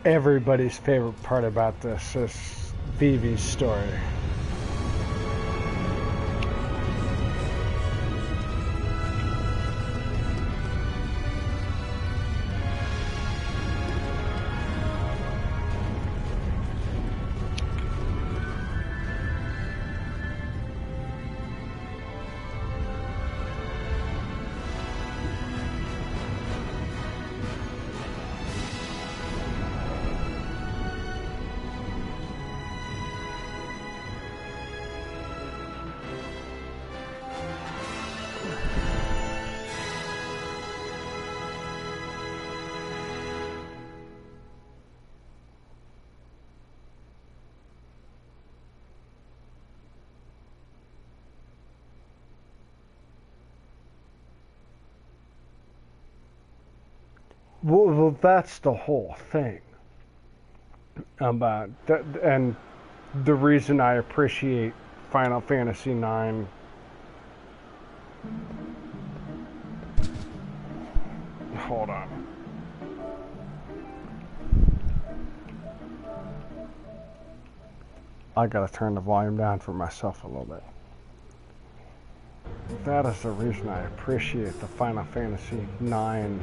Everybody's favorite part about this is Vivi's story. Well, that's the whole thing about that, and the reason I appreciate Final Fantasy IX. Hold on. I gotta turn the volume down for myself a little bit. That is the reason I appreciate the Final Fantasy IX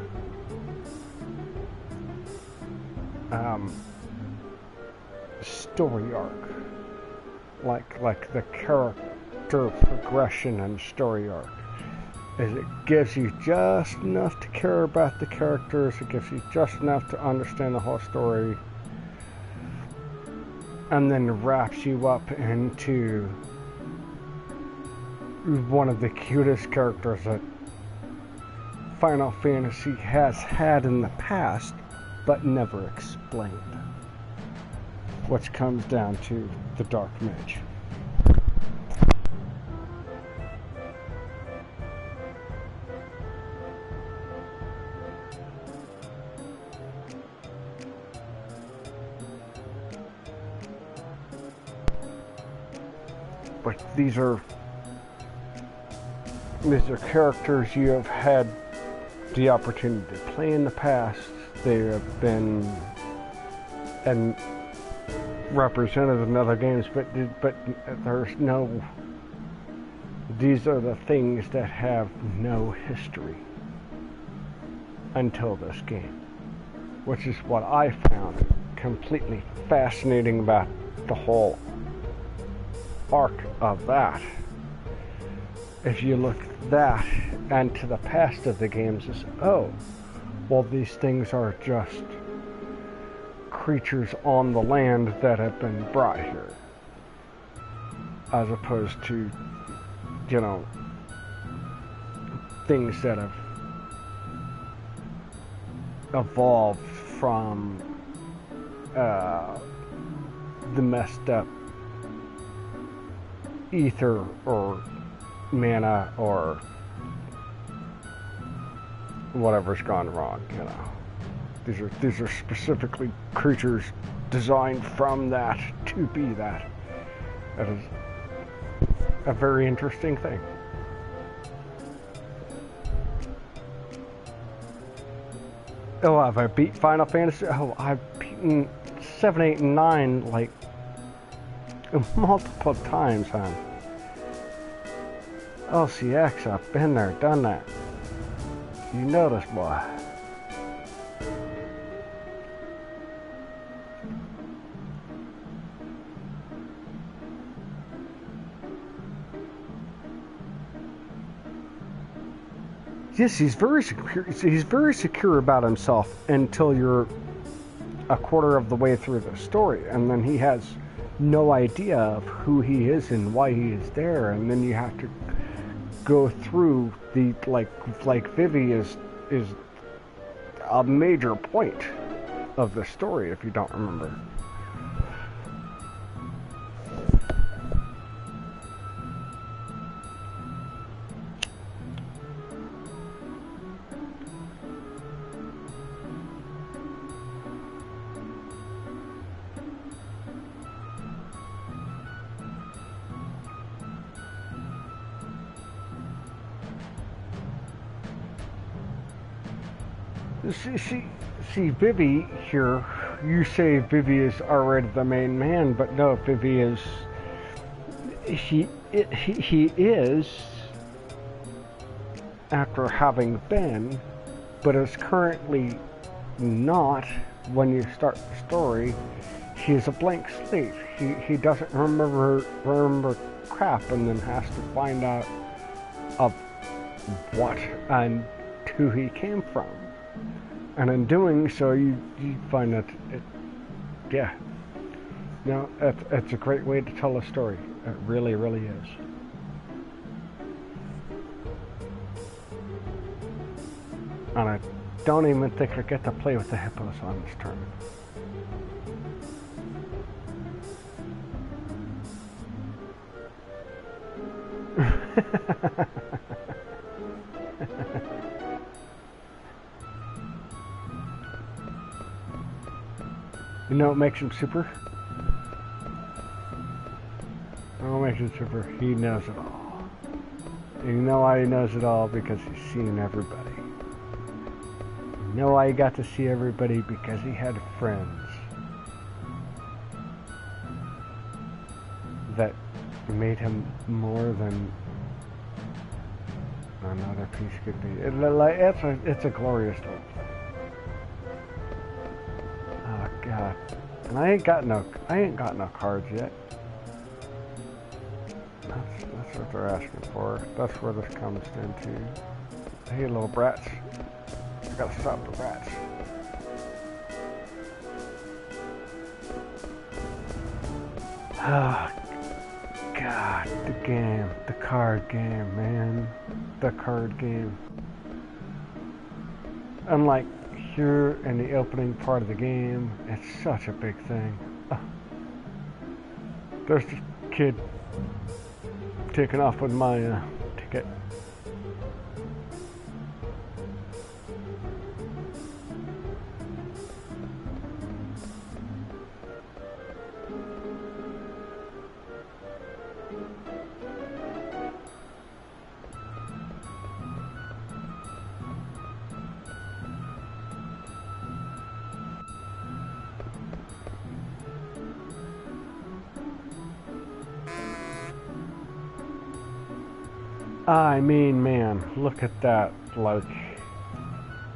story arc, like the character progression and story arc, is it gives you just enough to care about the characters, it gives you just enough to understand the whole story, and then wraps you up into one of the cutest characters that Final Fantasy has had in the past but never explained, which comes down to the Dark Mage. But these are characters you have had the opportunity to play in the past. They have been and represented in other games, but there's no. These are the things that have no history until this game, which is what I found completely fascinating about the whole arc of that. If you look that and to the past of the games, is well, these things are just creatures on the land that have been brought here, as opposed to, things that have evolved from the messed up ether or mana or whatever's gone wrong. These are specifically creatures designed from that to be that. That is a very interesting thing. Oh, have I beat Final Fantasy? Oh, I've beaten 7, 8, and 9 like multiple times, huh? LCX, I've been there, done that. You know this, boy. Yes, he's very secure. He's very secure about himself until you're a quarter of the way through the story, and then he has no idea of who he is and why he is there, and then you have to go through the like Vivi is a major point of the story if you don't remember. See, Vivi here, you say Vivi is already the main man, but no, Vivi is, he is, after having been, but is currently not. When you start the story, he is a blank slate. He doesn't remember crap, and then has to find out of what and who he came from. And in doing so, you find that yeah, no, it's a great way to tell a story. It really, really is. And I don't even think I get to play with the hippos on this tournament. You know what makes him super? What makes him super? He knows it all. And you know why he knows it all? Because he's seen everybody. You know why he got to see everybody? Because he had friends that made him more than another piece could be. It's a glorious little thing. Oh God! And I ain't got no cards yet. That's what they're asking for. That's where this comes into. Hey, little brats! I gotta stop the rats. Ah. God, the game, the card game, man, the card game. Unlike here in the opening part of the game, it's such a big thing. There's the kid taking off with my ticket. I mean, man, look at that. Like,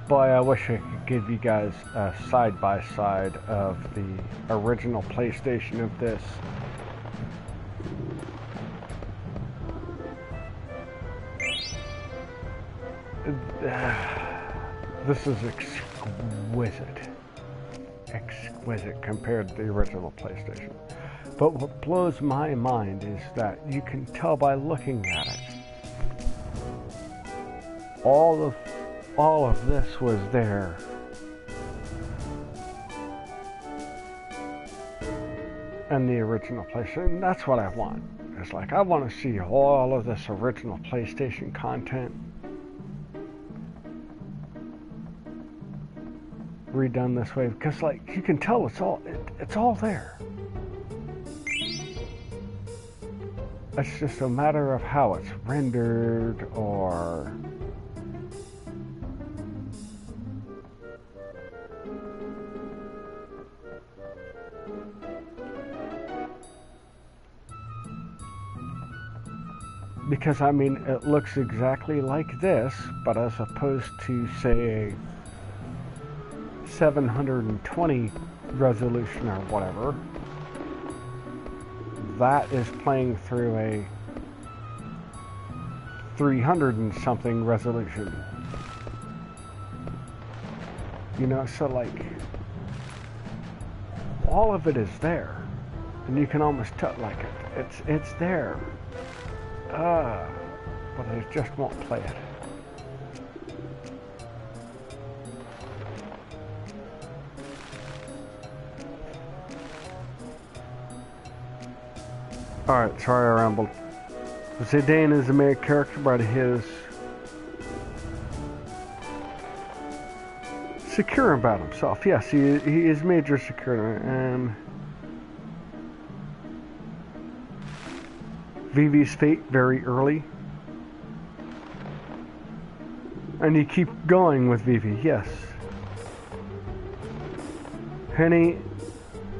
boy, I wish I could give you guys a side-by-side of the original PlayStation of this. This is exquisite compared to the original PlayStation. But what blows my mind is that you can tell by looking at it. All of this was there. And the original PlayStation, that's what I want. It's like, I want to see all of this original PlayStation content redone this way, because like you can tell it's all there. It's just a matter of how it's rendered, or because I mean it looks exactly like this, but as opposed to say a 720 resolution or whatever, that is playing through a 300 and something resolution. You know, so like all of it is there, and you can almost tell like it's there. But I just won't play it. Alright, sorry I rambled. Zidane is the main character, but his secure about himself. Yes, he is major secure, and Vivi's fate very early. And you keep going with Vivi, yes. Penny,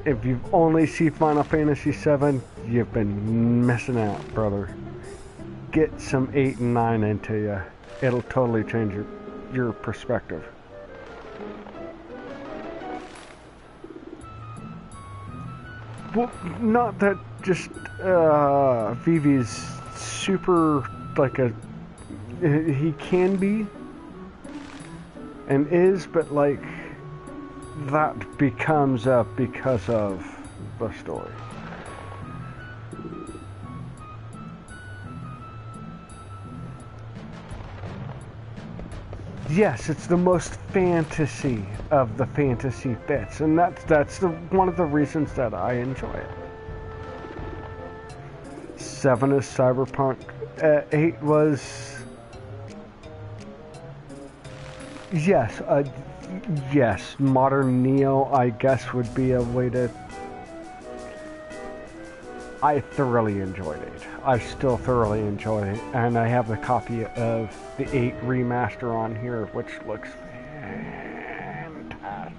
if you've only seen Final Fantasy VII, you've been missing out, brother. Get some 8 and 9 into you. It'll totally change your perspective. Well, not that just Vivi's super like a he can be and is, but like that becomes up because of the story. Yes, it's the most fantasy of the fantasy bits, and that's one of the reasons that I enjoy it. 7 is cyberpunk. 8 was yes, yes, modern Neo, I guess, would be a way to. I thoroughly enjoyed it. I still thoroughly enjoy it, and I have the copy of the 8 remaster on here, which looks fantastic,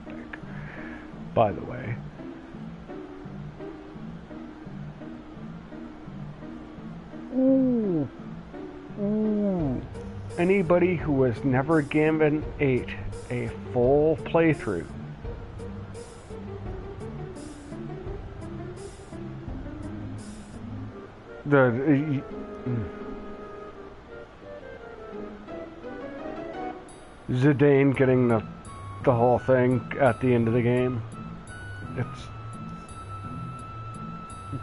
by the way. Ooh. Ooh. Anybody who has never given 8 a full playthrough, Zidane getting the whole thing at the end of the game, it's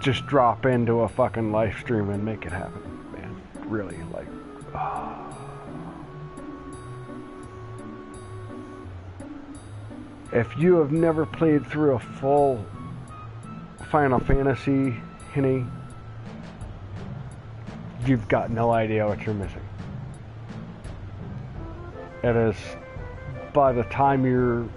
just drop into a fucking live stream and make it happen, man. Really, like, oh. If you have never played through a full Final Fantasy, Henny, you've got no idea what you're missing. It is, by the time you're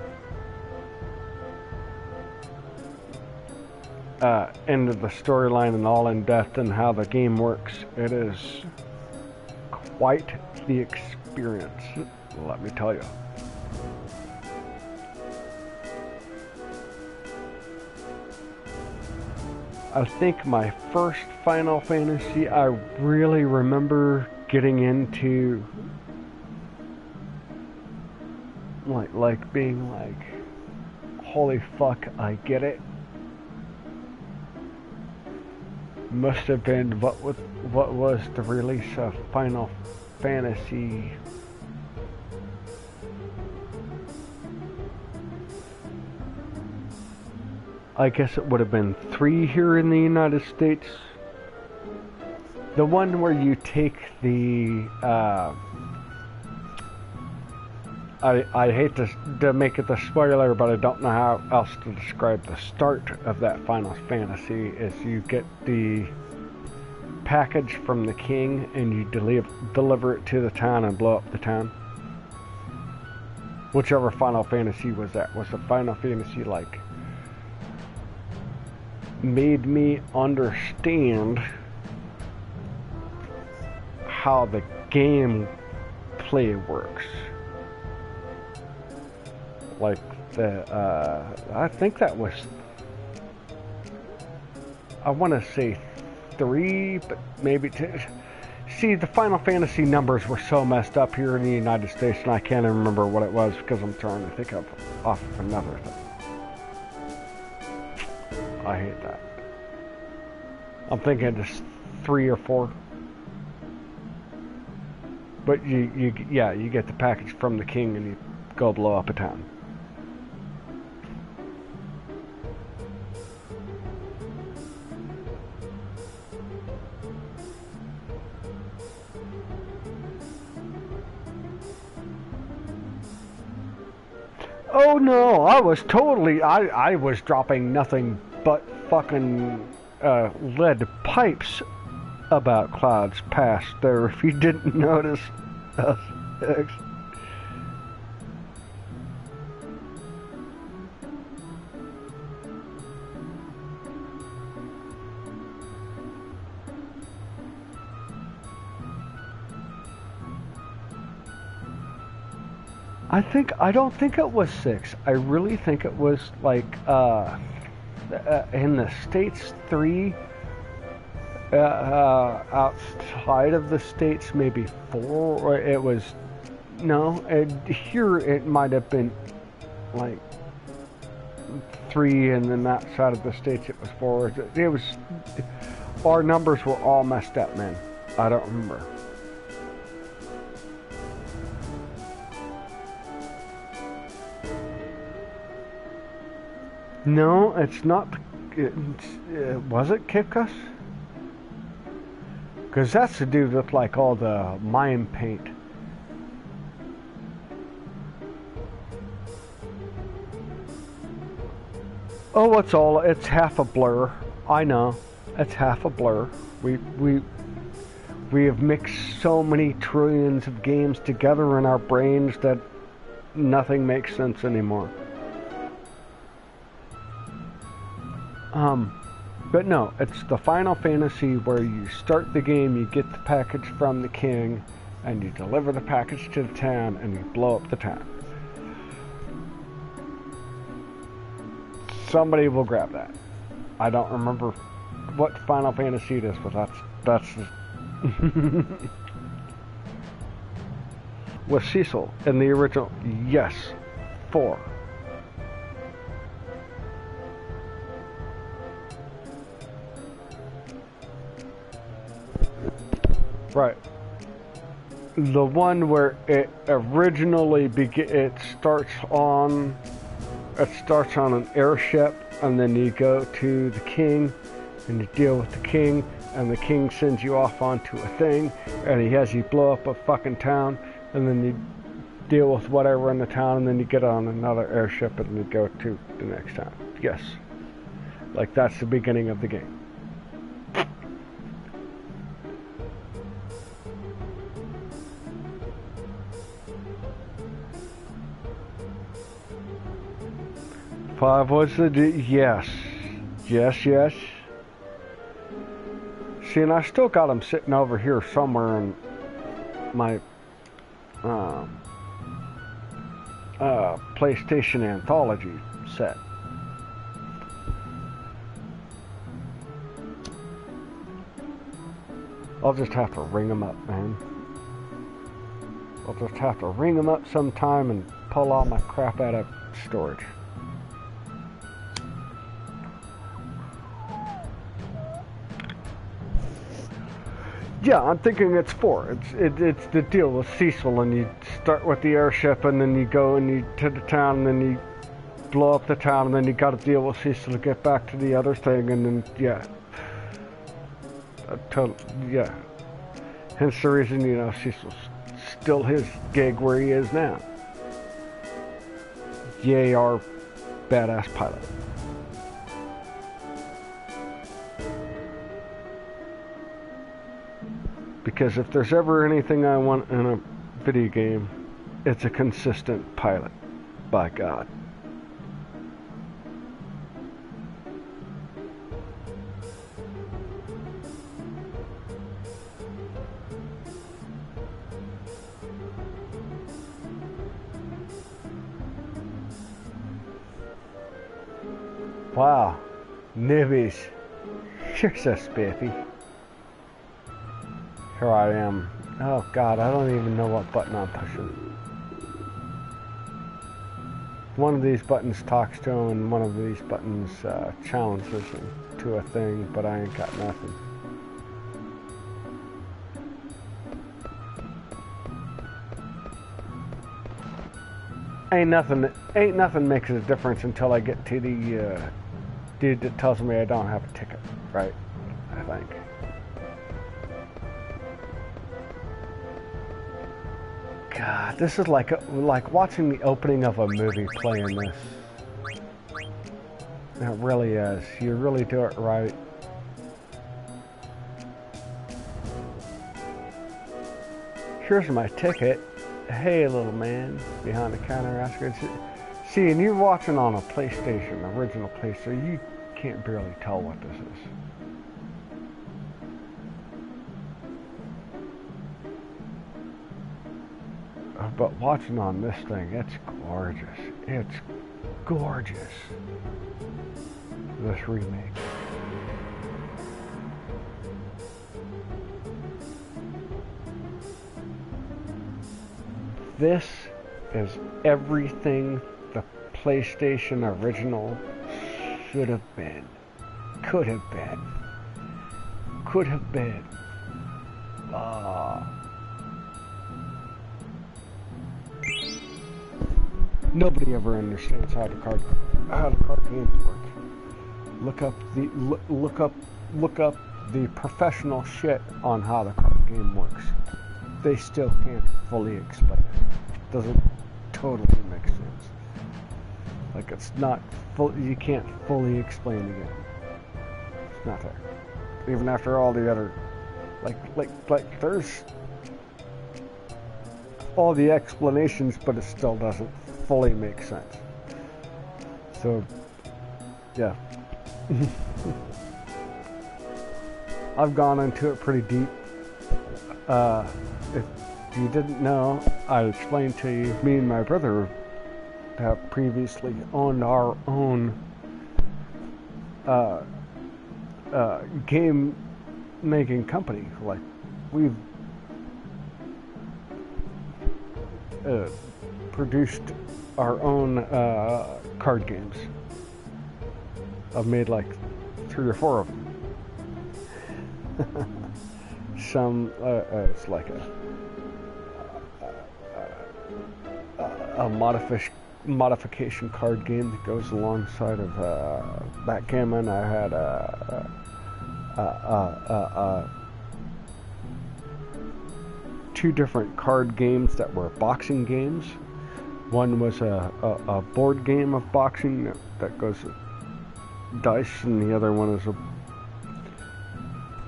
into the storyline and all in depth and how the game works, it is quite the experience, let me tell you. I think my first Final Fantasy, I really remember getting into, like being like, holy fuck, I get it. Must have been what was the release of Final Fantasy. I guess it would have been 3 here in the United States. The one where you take the, I hate to make it the spoiler, but I don't know how else to describe the start of that Final Fantasy, is you get the package from the king and you deliver it to the town and blow up the town. Whichever Final Fantasy was that. Was the Final Fantasy like made me understand how the game play works. Like I think that was, I want to say 3, but maybe 2. See, the Final Fantasy numbers were so messed up here in the United States, and I can't even remember what it was because I'm trying to think off of another thing. I hate that. I'm thinking just 3 or 4. But you get the package from the king and you go blow up a town. Oh no, I was totally, I was dropping nothing but fucking lead pipes about Cloud's past there, if you didn't notice. I don't think it was 6. I really think it was like in the States 3. Outside of the States, maybe 4. Or it was here it might have been like 3, and then that side of the States it was 4. It was our numbers were all messed up, man. I don't remember. No, it's not. Was it Kipkus? Because that's the dude with like all the mime paint. Oh, it's half a blur. I know, it's half a blur. We have mixed so many trillions of games together in our brains that nothing makes sense anymore. But no, it's the Final Fantasy where you start the game, you get the package from the king, and you deliver the package to the town, and you blow up the town. Somebody will grab that. I don't remember what Final Fantasy it is, but that's Was Cecil in the original? Yes. 4. Right. The one where it originally it starts on an airship, and then you go to the king and you deal with the king, and the king sends you off onto a thing, and he has you blow up a fucking town, and then you deal with whatever in the town, and then you get on another airship and you go to the next town. Yes. Like that's the beginning of the game. Five was the yes. Yes. See, and I still got them sitting over here somewhere in my PlayStation Anthology set. I'll just have to ring them up, man. I'll just have to ring them up sometime and pull all my crap out of storage. Yeah, I'm thinking it's 4. It's the deal with Cecil, and you start with the airship, and then you go and you to the town, and then you blow up the town, and then you got to deal with Cecil to get back to the other thing, and then yeah, yeah. Hence the reason Cecil's still his gig where he is now. Yay, our badass pilot. Because if there's ever anything I want in a video game, it's a consistent pilot. By God. Wow. Newbies. You're so spiffy. Here I am. Oh God, I don't even know what button I'm pushing. One of these buttons talks to him, and one of these buttons challenges him to a thing, but I ain't got nothing. Ain't nothing makes a difference until I get to the dude that tells me I don't have a ticket, right? I think. God, this is like watching the opening of a movie playing this. It really is. You really do it right. Here's my ticket. Hey, little man behind the counter asking. See, and you're watching on a PlayStation, original PlayStation. You can't barely tell what this is. but watching on this thing, it's gorgeous. It's gorgeous. This remake. This is everything the PlayStation original should have been. Could have been. Could have been. Nobody ever understands how the card games work. Look up the professional shit on how the card game works. They still can't fully explain it. Doesn't totally make sense. Like it's not full. You can't fully explain the game. It's not there. Even after all the other, like there's all the explanations, but it still doesn't fully make sense. So, yeah. I've gone into it pretty deep. If you didn't know, I explained to you, me and my brother have previously owned our own game making company. Like, we've produced our own card games. I've made like 3 or 4 of them. Some it's like a modification card game that goes alongside of backgammon. I had two different card games that were boxing games. One was a board game of boxing that goes dice, and the other one is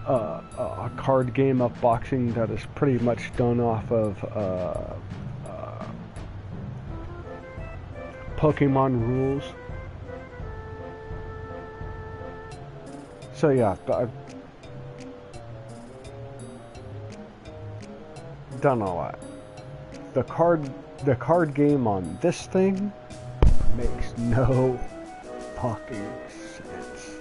a card game of boxing that is pretty much done off of Pokemon rules. So yeah, I've done all that. The card game on this thing makes no fucking sense.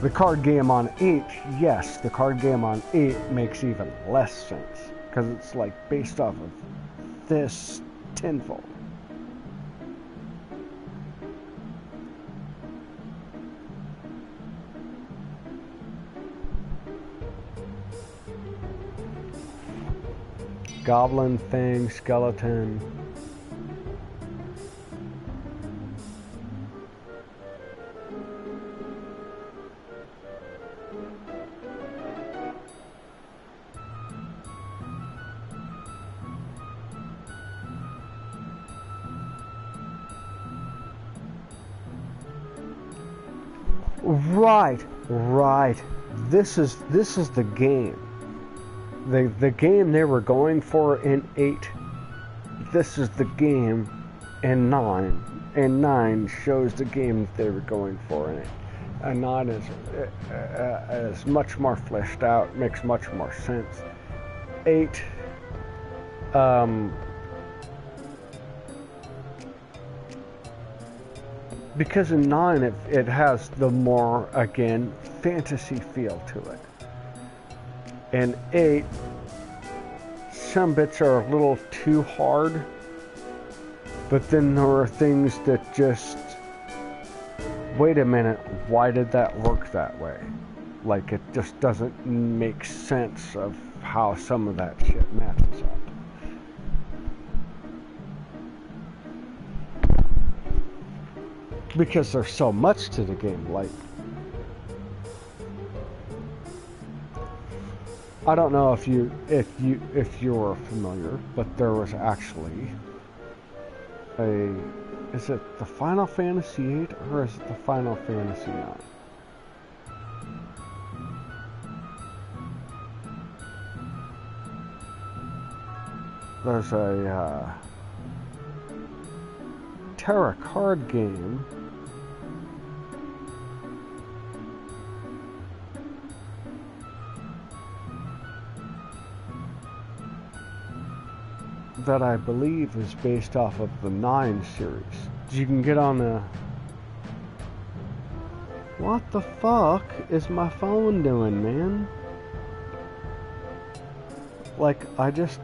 The card game on 8, yes, the card game on 8 makes even less sense, because it's like based off of this tenfold. Goblin thing, skeleton. Right. This is the game. The game they were going for in 8. This is the game in 9. And 9 shows the game that they were going for in 8. And 9 is much more fleshed out, makes much more sense. 8, because in 9 it has the more, again, fantasy feel to it. And 8, some bits are a little too hard, but then there are things that just, wait a minute, why did that work that way? Like, it just doesn't make sense of how some of that shit matches up. Because there's so much to the game, like, I don't know if you were familiar, but there was actually is it the Final Fantasy VIII or is it the Final Fantasy IX? There's a Terra card game . that I believe is based off of the 9 series. You can get on the... What the fuck is my phone doing, man? Like, I just...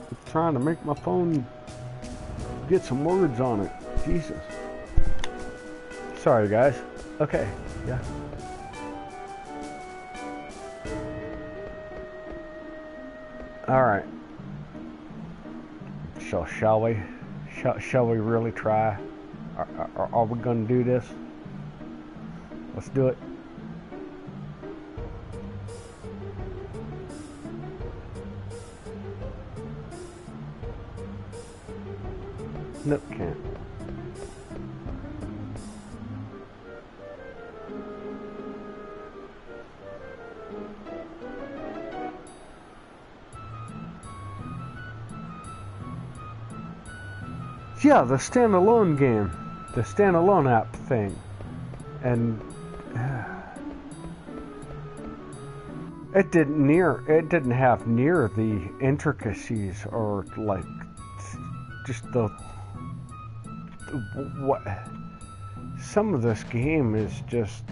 I'm trying to make my phone get some words on it. Jesus. Sorry, guys. Okay, yeah. Alright. So, shall we? Shall we really try? Are we gonna do this? Let's do it. Nope, can't. Yeah, the standalone game, the standalone app thing, and it didn't have near the intricacies or like just the what. Some of this game is just,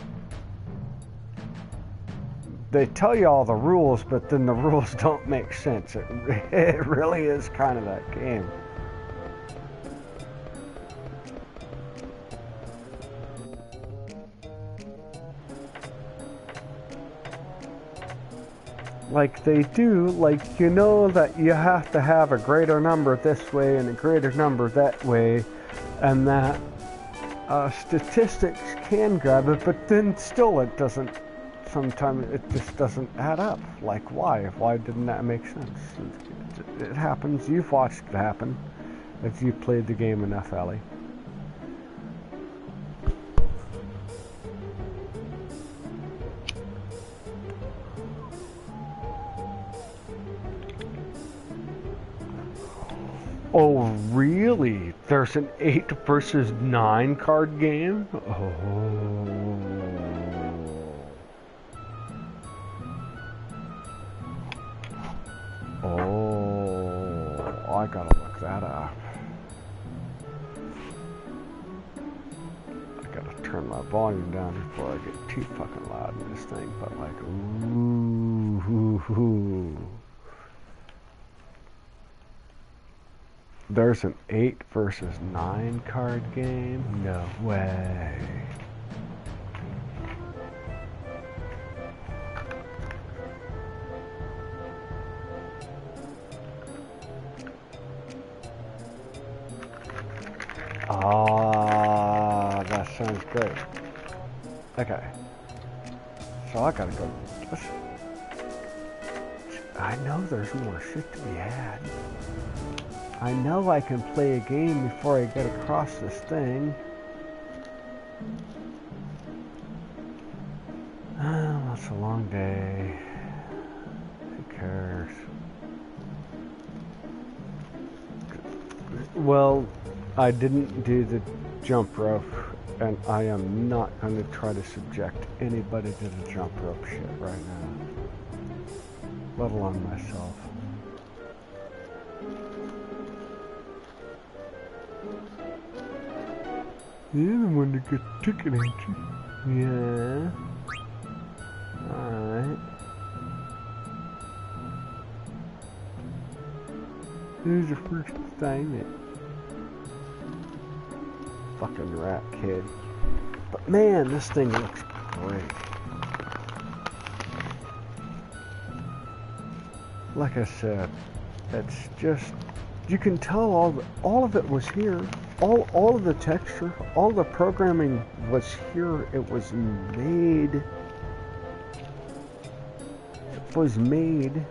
they tell you all the rules, but then the rules don't make sense. It really is kind of that game. Like they do, like, you know that you have to have a greater number this way and a greater number that way, and that statistics can grab it, but then still it doesn't, sometimes it just doesn't add up. Like, why? Why didn't that make sense? It happens. You've watched it happen if you've played the game enough, Ellie. Oh, really? There's an 8 versus 9 card game? Oh. Oh, I gotta look that up. I gotta turn my volume down before I get too fucking loud in this thing, but like, ooh. There's an 8 versus 9 card game? No way. Ah, that sounds great. Okay. So I gotta go. I know there's more shit to be had. I know I can play a game before I get across this thing. Oh, it's a long day. Who cares? Well, I didn't do the jump rope, and I am not going to try to subject anybody to the jump rope shit right now. Let alone myself. You're the one that gets the ticket, ain't you? Yeah. Alright. Who's the first assignment? Fucking rat kid. But man, this thing looks great. Like I said, it's just, you can tell all of it was here. All of the texture, all the programming was here. It was made. It was made.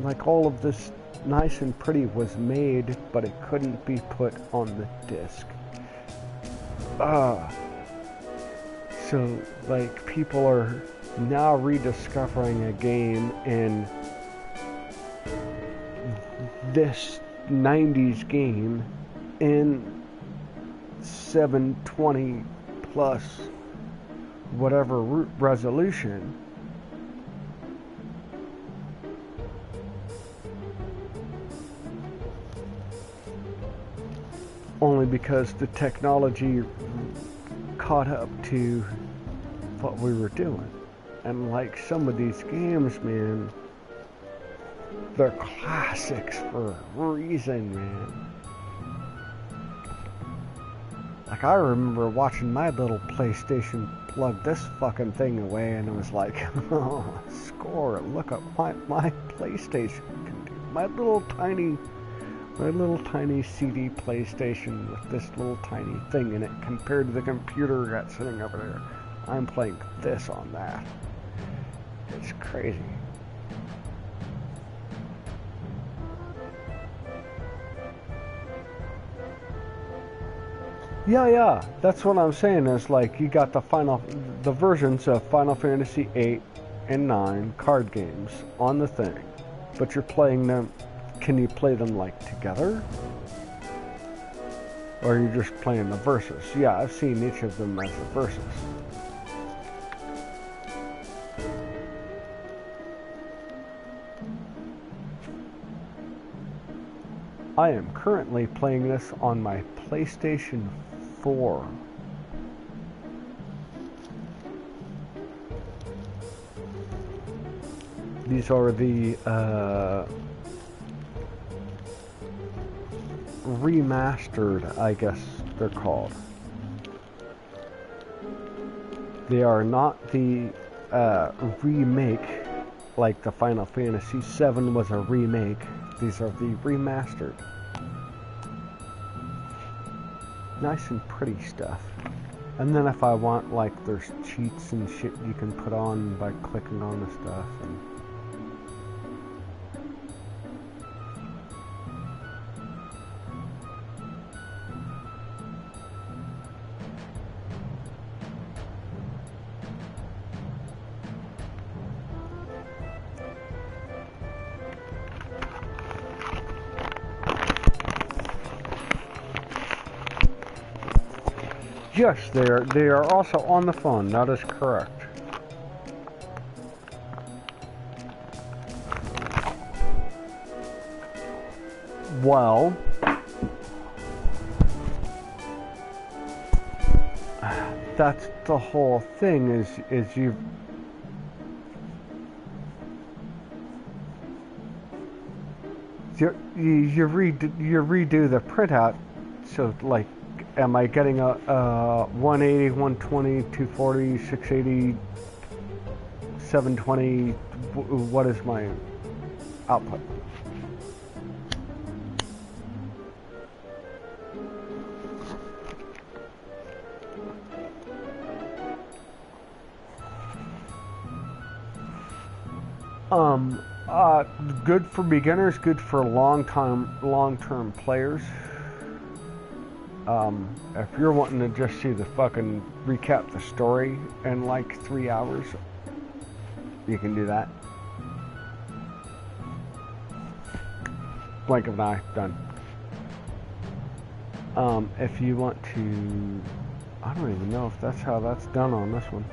Like all of this nice and pretty was made, but it couldn't be put on the disc. So like people are now rediscovering a game in this 90s game in 720 plus whatever resolution. Only because the technology caught up to what we were doing. And like some of these games, man, they're classics for a reason, man. Like, I remember watching my little PlayStation plug this fucking thing away, and it was like, oh, score, look at what my PlayStation can do. My little tiny CD PlayStation with this little tiny thing in it compared to the computer that's sitting over there. I'm playing this on that. It's crazy. Yeah, that's what I'm saying. Is like you got the versions of Final Fantasy 8 and 9 card games on the thing, but you're playing them. Can you play them like together? Or are you just playing the verses? Yeah, I've seen each of them as the verses. I am currently playing this on my PlayStation 4. These are the remastered, I guess they're called. They are not the remake, like the Final Fantasy VII was a remake. These are the remastered. Nice and pretty stuff. And then if I want, like, there's cheats and shit you can put on by clicking on the stuff. And yes, they are also on the phone. That is correct. Well, that's the whole thing. Is you redo the printout, so like. Am I getting a 180, 120, 240, 680, 720? What is my output? Good for beginners, good for long-term players. If you're wanting to just see the fucking recap the story in like 3 hours, you can do that. Blink of an eye, done. If you want to, I don't even know if that's how that's done on this one.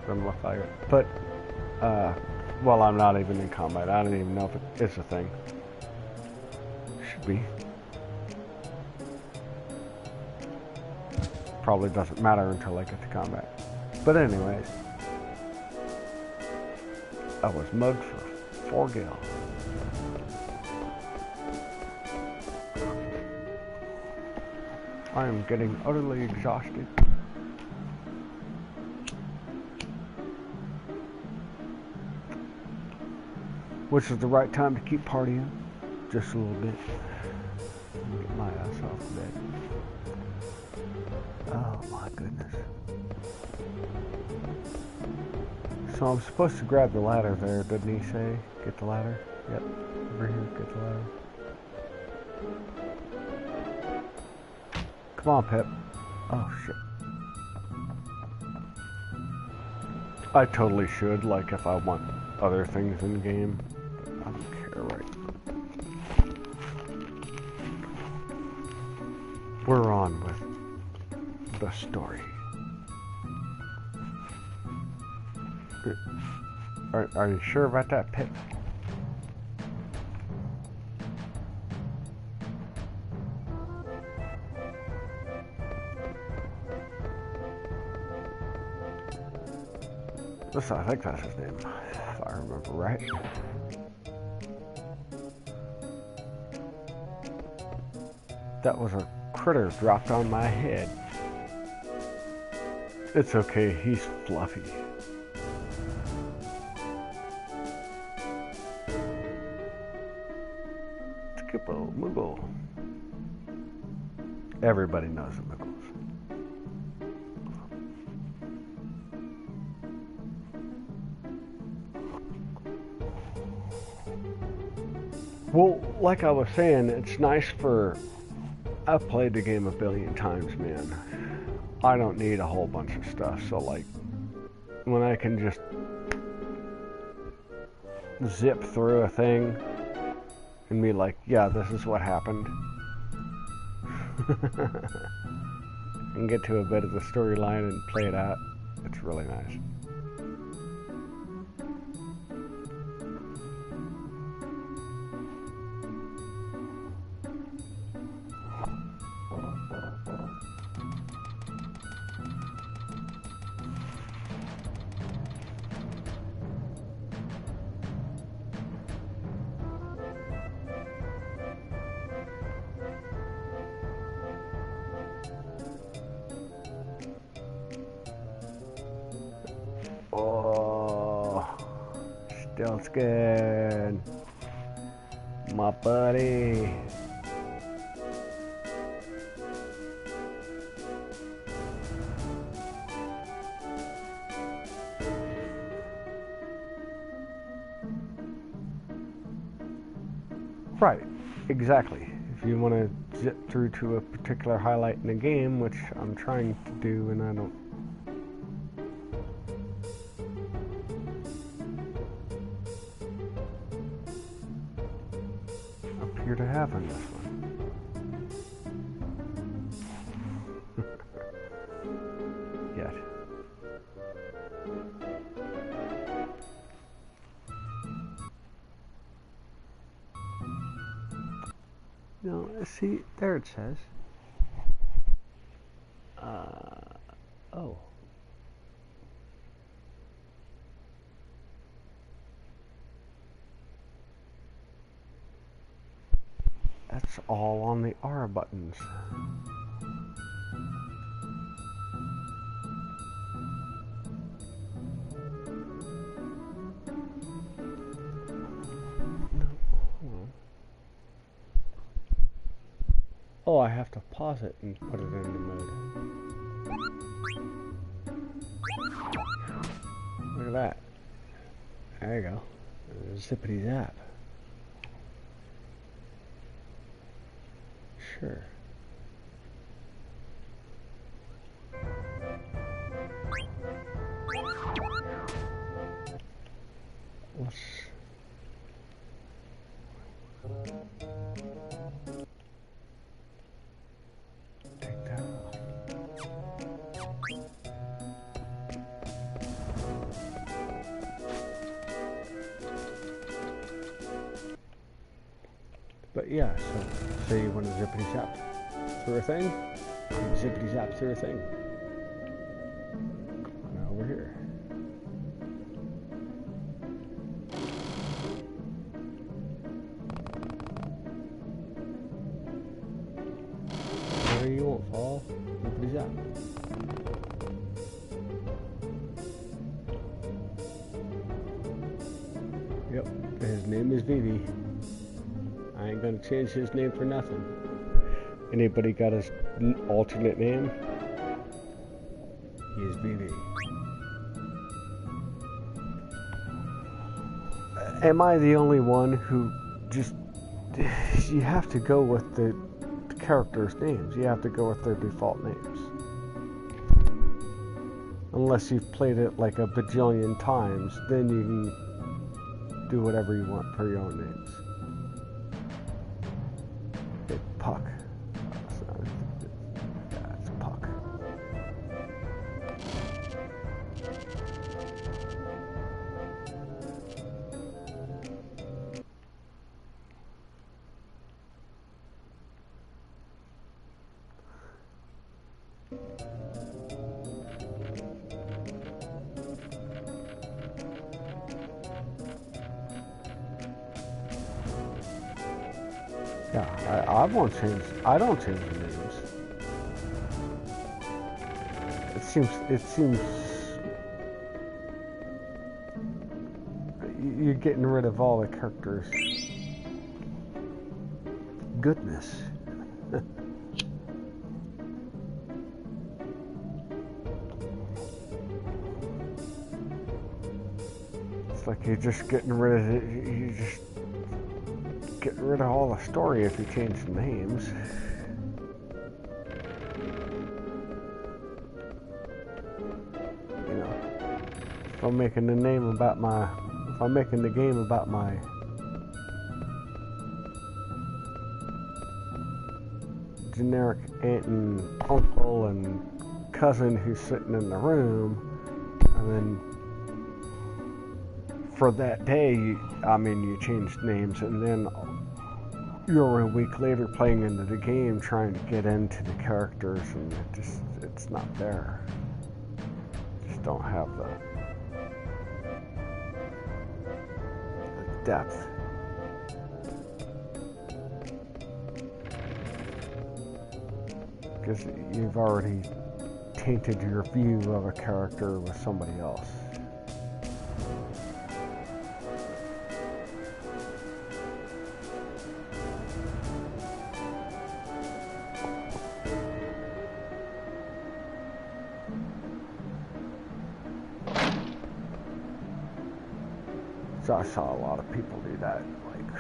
Doesn't look like it. But, well, I'm not even in combat. I don't even know if it is a thing. Should be. Probably doesn't matter until I get to combat. But anyways, I was mugged for 4 gil. I am getting utterly exhausted. Which is the right time to keep partying. Just a little bit. Get my ass off the bed. Oh my goodness. So I'm supposed to grab the ladder there, didn't he say? Get the ladder? Yep. Over here, get the ladder. Come on, Pip. Oh shit. I totally should, like if I want other things in the game. I don't care, right? We're on with the story. Are you sure about that, Pip? Listen, I think that's his name, if I remember right. That was a critter dropped on my head. It's okay, he's fluffy. Skippo, Moogle. Everybody knows the Moogles. Well, like I was saying, it's nice for... I've played the game a billion times, man. I don't need a whole bunch of stuff, so like, when I can just zip through a thing and be like, yeah, this is what happened. And get to a bit of the storyline and play it out. It's really nice. Oh, stealth scan, my buddy. Right, exactly. If you want to zip through to a particular highlight in a game, which I'm trying to do, and I don't appear to have on this one. Yet. No, see, there it says. Oh. That's all on the R buttons. No, hold on. Oh, I have to pause it and put it into mode. Look at that. There you go. Zippity zap. Sure. Let's... take that off. But yeah, so you want to zippity zap through a thing? Zippity zap through a thing. Now over here. Where you won't fall, zippity zap. Yep, his name is Vivi. I ain't gonna change his name for nothing. Anybody got his alternate name? He is BB. Am I the only one who just... You have to go with the characters' names. You have to go with their default names. Unless you've played it like a bajillion times, then you can do whatever you want per your own names. Puck. Yeah, it's Puck. Yeah, I won't change. I don't change the names. It seems you're getting rid of all the characters' goodness. It's like you're just getting rid of it. You just getting rid of all the story if you change the names. You know, if I'm making the game about my generic aunt and uncle and cousin who's sitting in the room, and then for that day, you changed names, and then you're a week later playing into the game trying to get into the characters, and it's not there. Just don't have the depth. Because you've already tainted your view of a character with somebody else. So I saw a lot of people do that, like,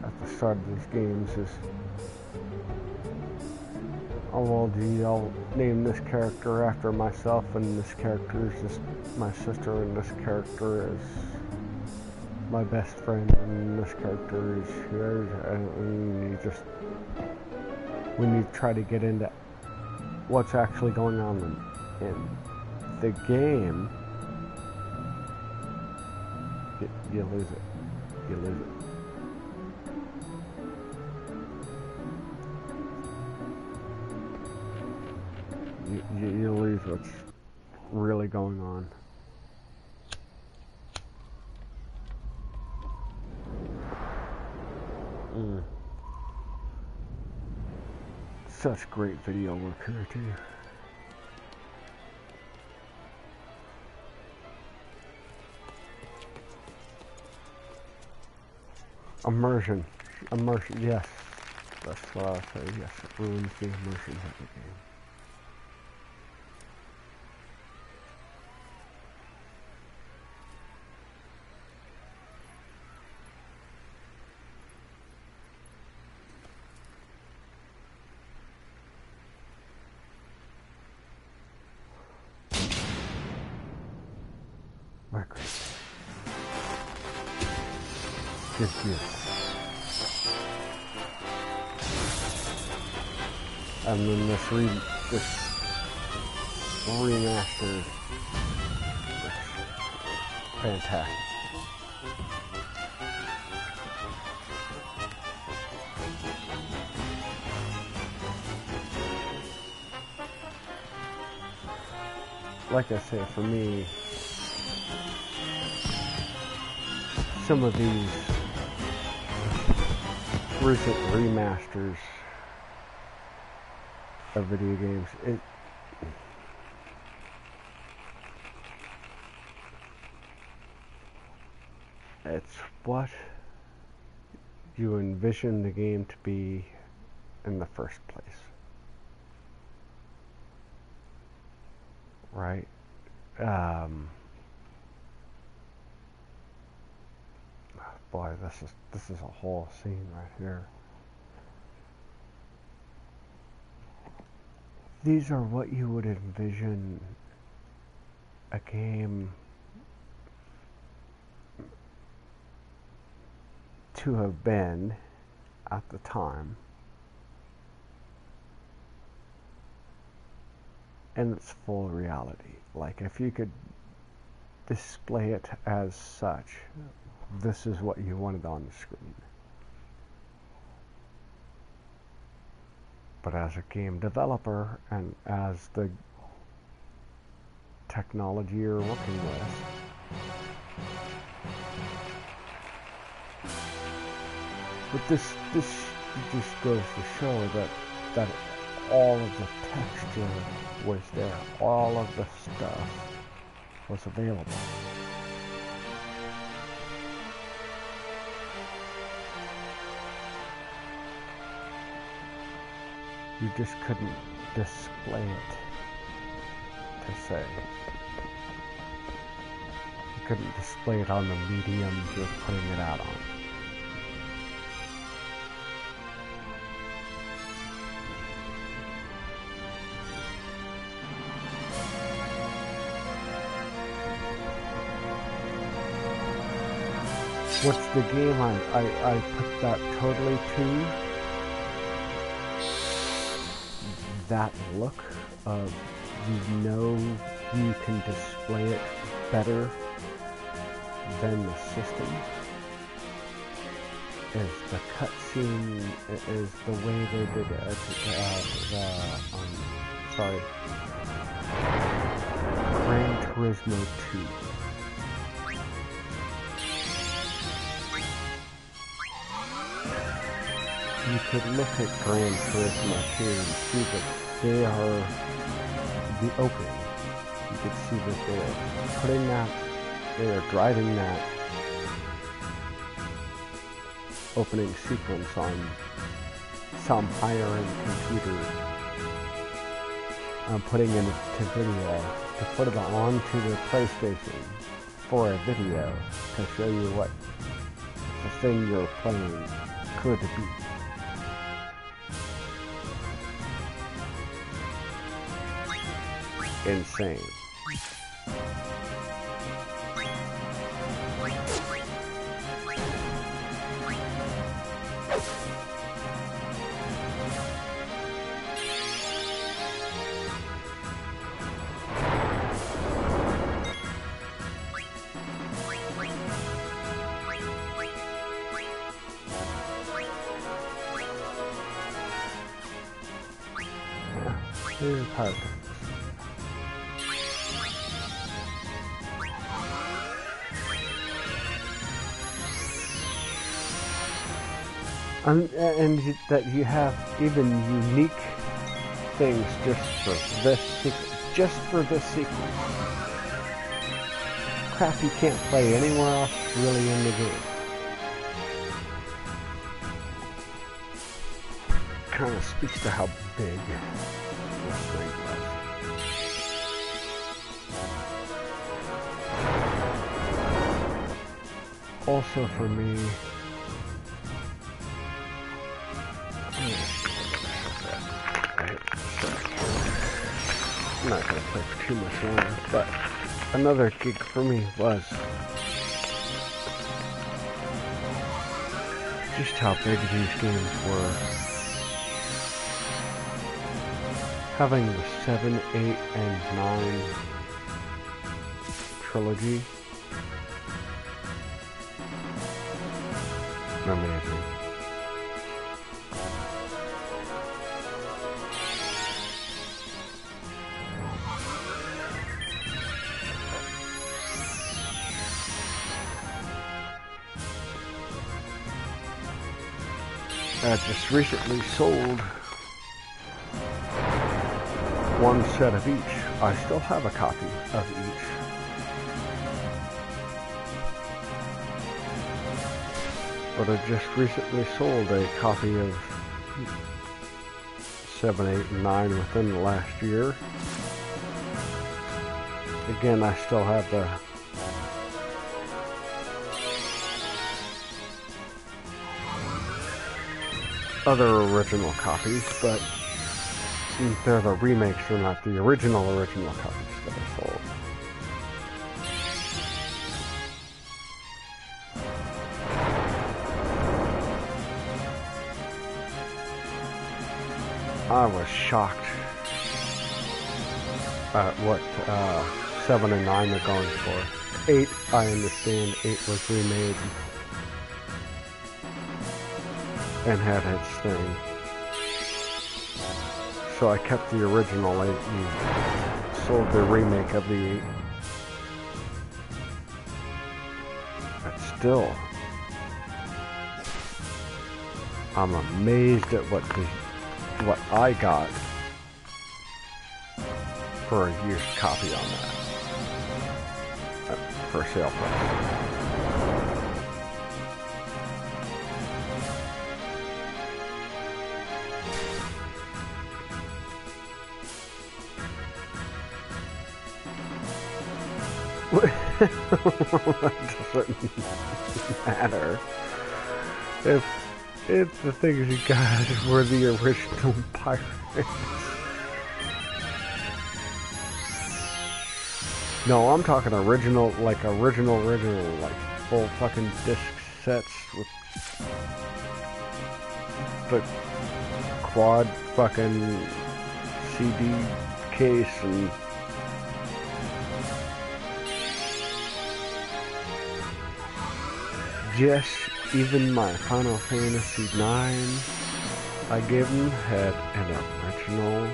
at the start of these games is, oh well, gee, I'll name this character after myself, and this character is just my sister, and this character is my best friend, and this character is yours, and you just, when you try to get into what's actually going on in the game, you lose it. You lose it. You lose what's really going on. Such great video work here too. Immersion, yes, that's what I'll say. Yes, it ruins the immersion of the game. Good. And then this remaster, fantastic. Like I say, for me, some of these recent remasters of video games, it's what you envision the game to be in the first place, right? Boy, this is a whole scene right here. These are what you would envision a game to have been at the time, in its full reality. Like, if you could display it as such, this is what you wanted on the screen. But as a game developer and as the technology you're working with, But this just goes to show that all of the texture was there. All of the stuff was available. You just couldn't display it per se. You couldn't display it on the medium you're putting it out on. What's the game I put that totally to? That look of you know you can display it better than the system is the cutscene, is the way they did Gran Turismo 2. You could look at Gran Turismo 2 and see that they are the opening. You could see that they are putting that, they are driving that opening sequence on some higher-end computer. I'm putting it to video to put it onto the PlayStation for a video to show you what the thing you're playing could be. Insane. Here's how it and that you have even unique things just for this sequence. Crap you can't play anywhere else really in the game. Kind of speaks to how big this thing was. Also for me, I'm not going to play for too much longer, but another gig for me was just how big these games were. Having the 7, 8, and 9 trilogy. Amazing. I just recently sold one set of each. I still have a copy of each. But I just recently sold a copy of 7, 8, and 9 within the last year. Again, I still have the other original copies, but they're the remakes, they're not the original copies that I sold. I was shocked at what 7 and 9 are going for. 8, I understand 8 was remade and had its thing. So I kept the original 8 and sold the remake of the 8. But still, I'm amazed at what I got for a used copy on that for sale price. What doesn't matter if the things you got were the original pirates. No, I'm talking original, like full fucking disc sets with the quad fucking CD case and yes, even my Final Fantasy IX I gave him had an original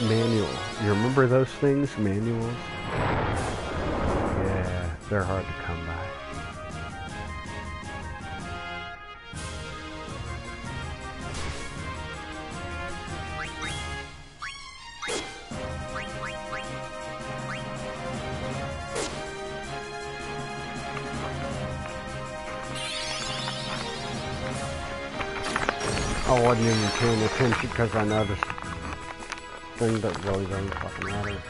manual. You remember those things? Manuals? Yeah, they're hard to come by. I wasn't even paying attention because I noticed thing that really doesn't fucking matter.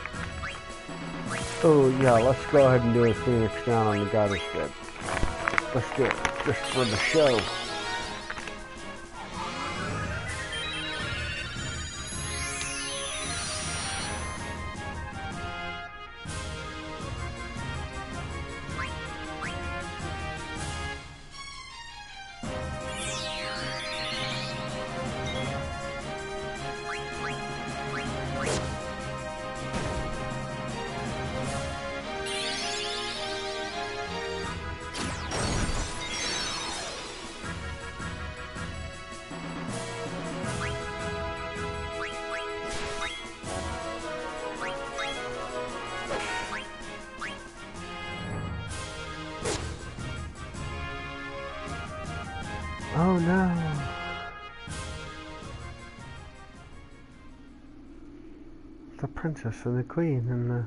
Oh yeah, let's go ahead and do a Phoenix down on the Goddess Dead. Let's do it, just for the show. Oh no. The princess and the queen and the...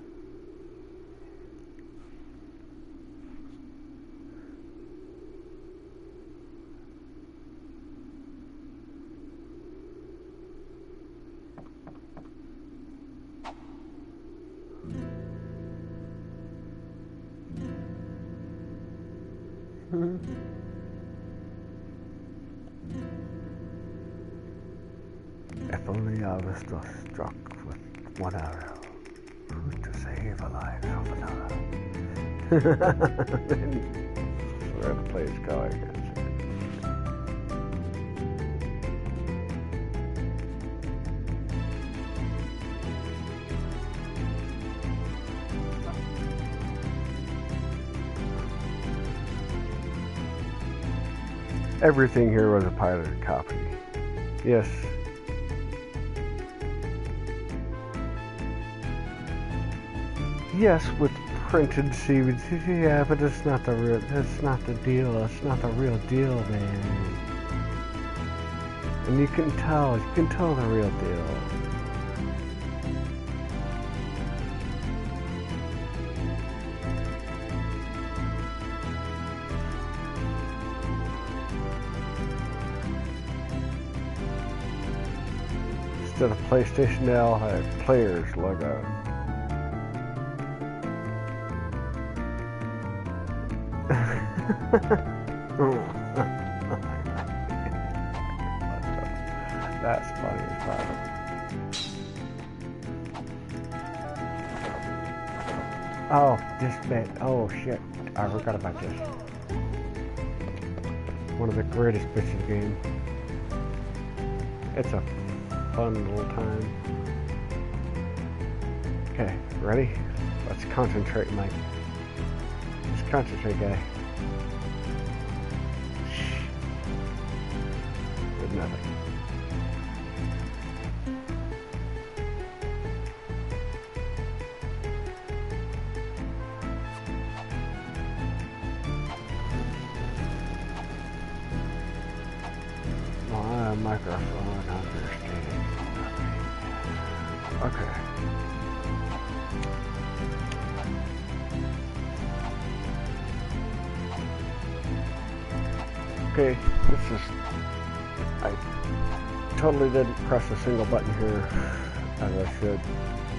If only I was just struck with one arrow, who's to save a life of another? Where the play's going. Everything here was a pirated copy. Yes. Yes, with printed CDs. Yeah, but it's not the real. That's not the deal. It's not the real deal, man. And you can tell. You can tell the real deal. Instead of PlayStation now, had Players logo. That's funny as well. Oh, this bit. Oh shit. I forgot about this. One of the greatest bits of the game. It's a fun little time. Okay, ready? Let's concentrate, Mike. Let's concentrate, guy. With nothing. microphone understands nothing. Okay. Okay, this is... I totally didn't press a single button here as I should,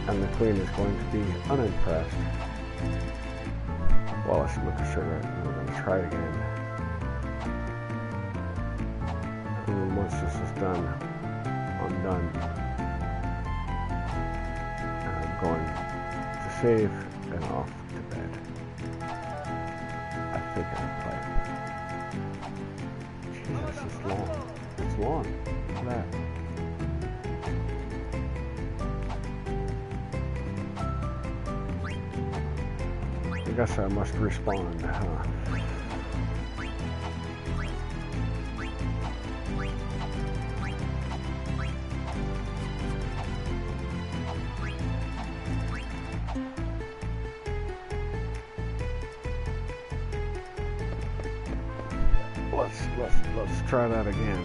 and the queen is going to be unimpressed while I smoke a cigarette, and we're going to try it again. And then once this is done, I'm done. And I'm going to save and off to bed. I think I'll play. Jesus, it's long. It's long. Look at that. I guess I must respond, huh? Let's try that again.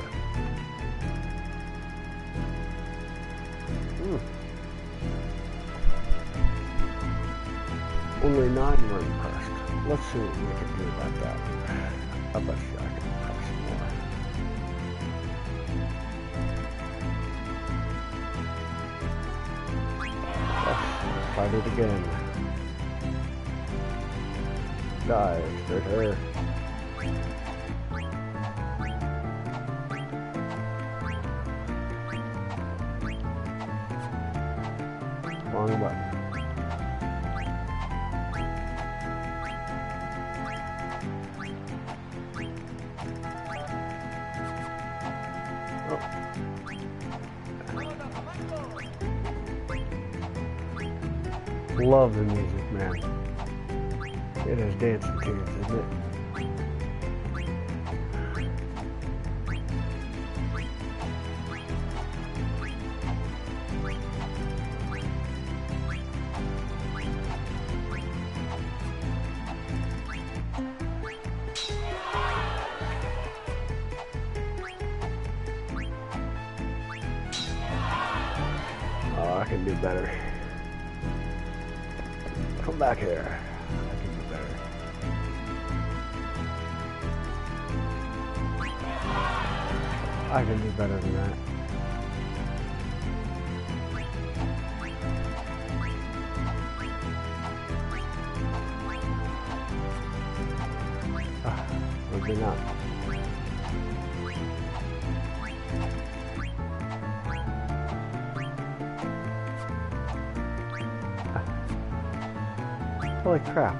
Only 9 were impressed. Let's see what we can do about that. I bet you I can impress more. Let's try it again. Die, straight here. Wrong button. Love the music, man. It has dancing tunes, isn't it? Oh, I can do better. Come back here. I can do better. I can do better than that. Maybe not. Holy crap.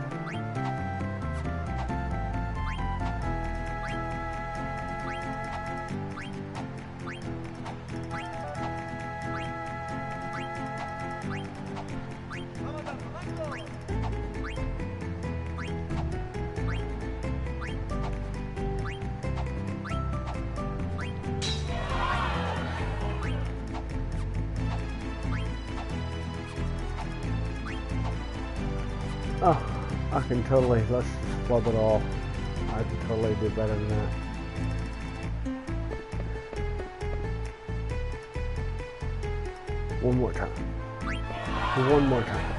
Oh, I can totally, let's just flub it all. I can totally do better than that. One more time. One more time.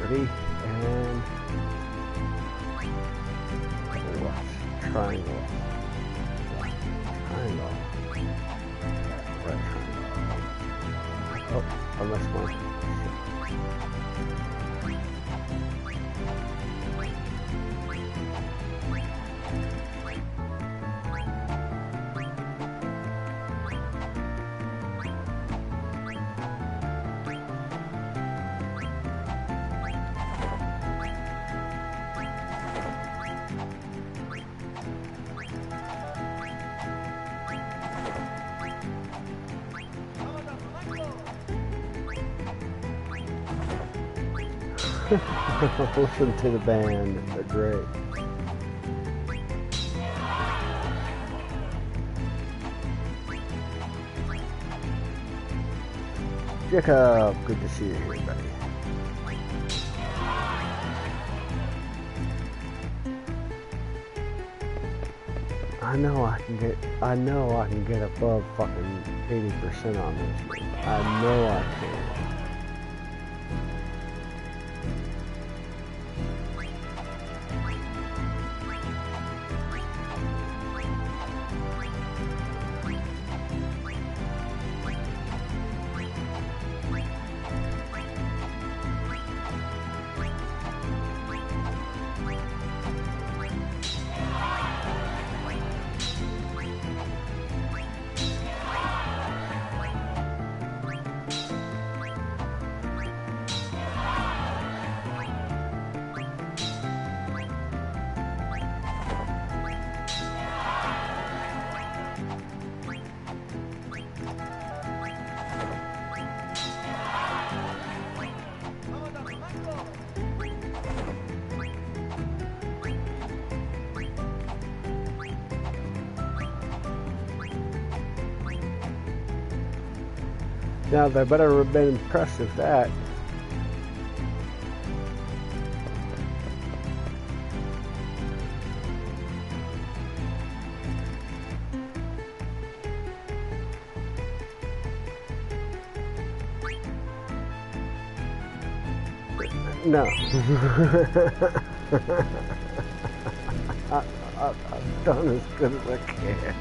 Ready? And left. Triangle. Triangle. Right triangle. Oh, I missed one. Listen to the band, they're great. Jacob, good to see you here, buddy. I know I can get above fucking 80% on this. I know I can. Now they better have been impressed with that. No. I've done as good as I can.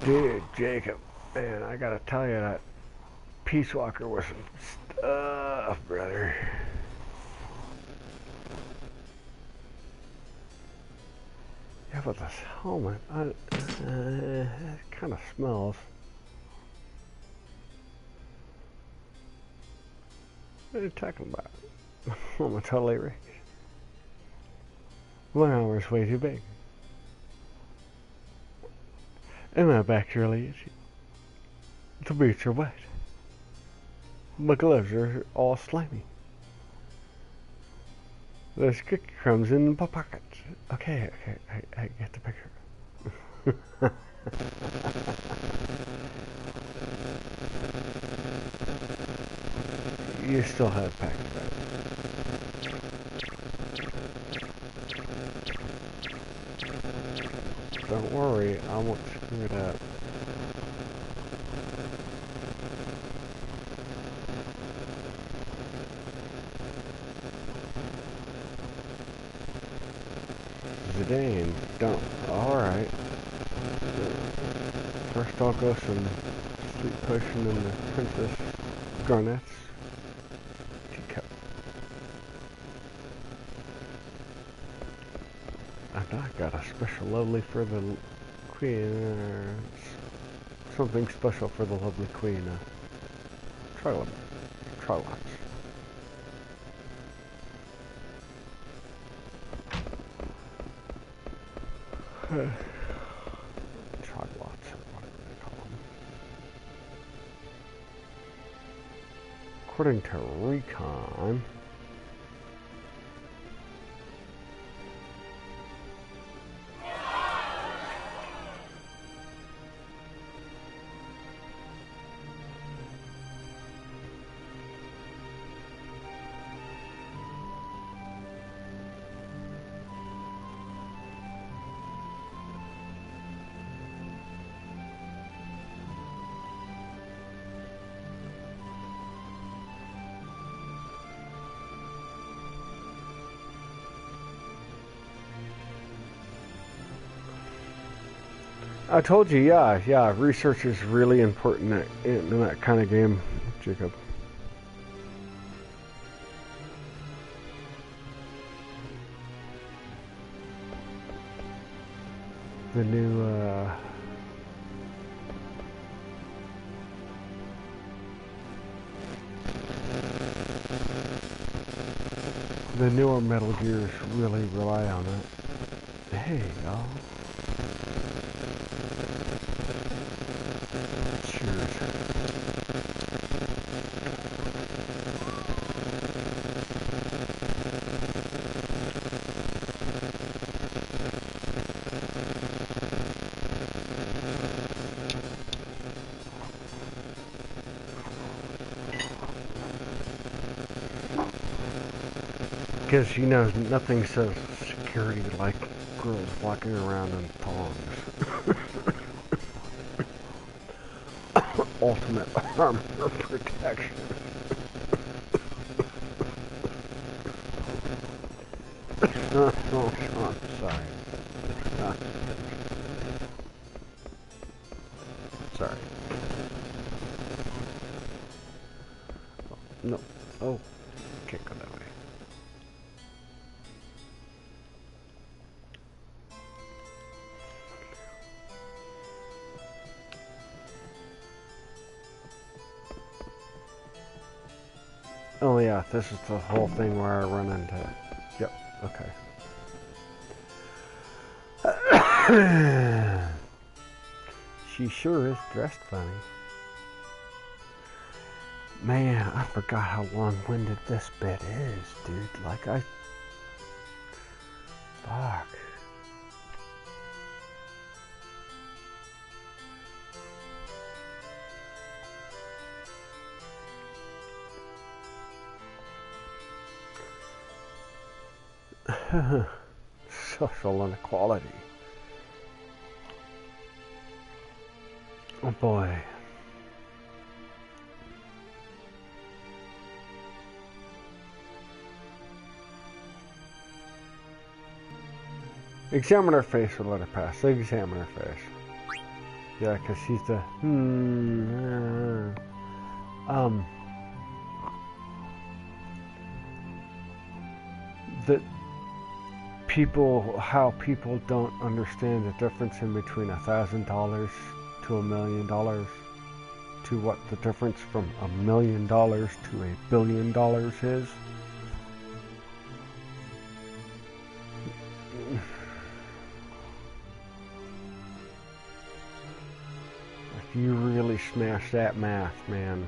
Dude, Jacob, man, I gotta tell you that Peace Walker was some stuff, brother. Yeah, but this helmet, it kind of smells. What are you talking about? I'm totally rich. 1 hour's way too big. And my back's really itchy. The boots are wet. My gloves are all slimy. There's cookie crumbs in my pockets. Okay, I get the picture. You still have package, right? Don't worry, I won't screw it up. Zidane, don't. Alright. First I'll go some sleep potion in the Princess Garnet's teacup. And I got a special lovely for the Queen. Something special for the lovely Queen. Trilots. Troglots, or whatever they call them. According to Recon, I told you, yeah, research is really important in that kind of game, Jacob. The newer Metal Gears really rely on it. Hey, y'all. Because, you know, nothing says security like girls walking around in thongs. Ultimate armor protection. Oh, Sean, sorry. Sorry. No. Oh, can't go that way. Oh yeah, this is the whole thing where I run into... Yep, okay. She sure is dressed funny. Man, I forgot how long-winded this bit is, dude. Like, Fuck. Social inequality. Oh boy. Examine her face or let her pass. Examine her face. Yeah, because she's the... The people... How people don't understand the difference in between $1,000 to $1 million. To what the difference from $1 million to $1 billion is. You really smashed that math, man.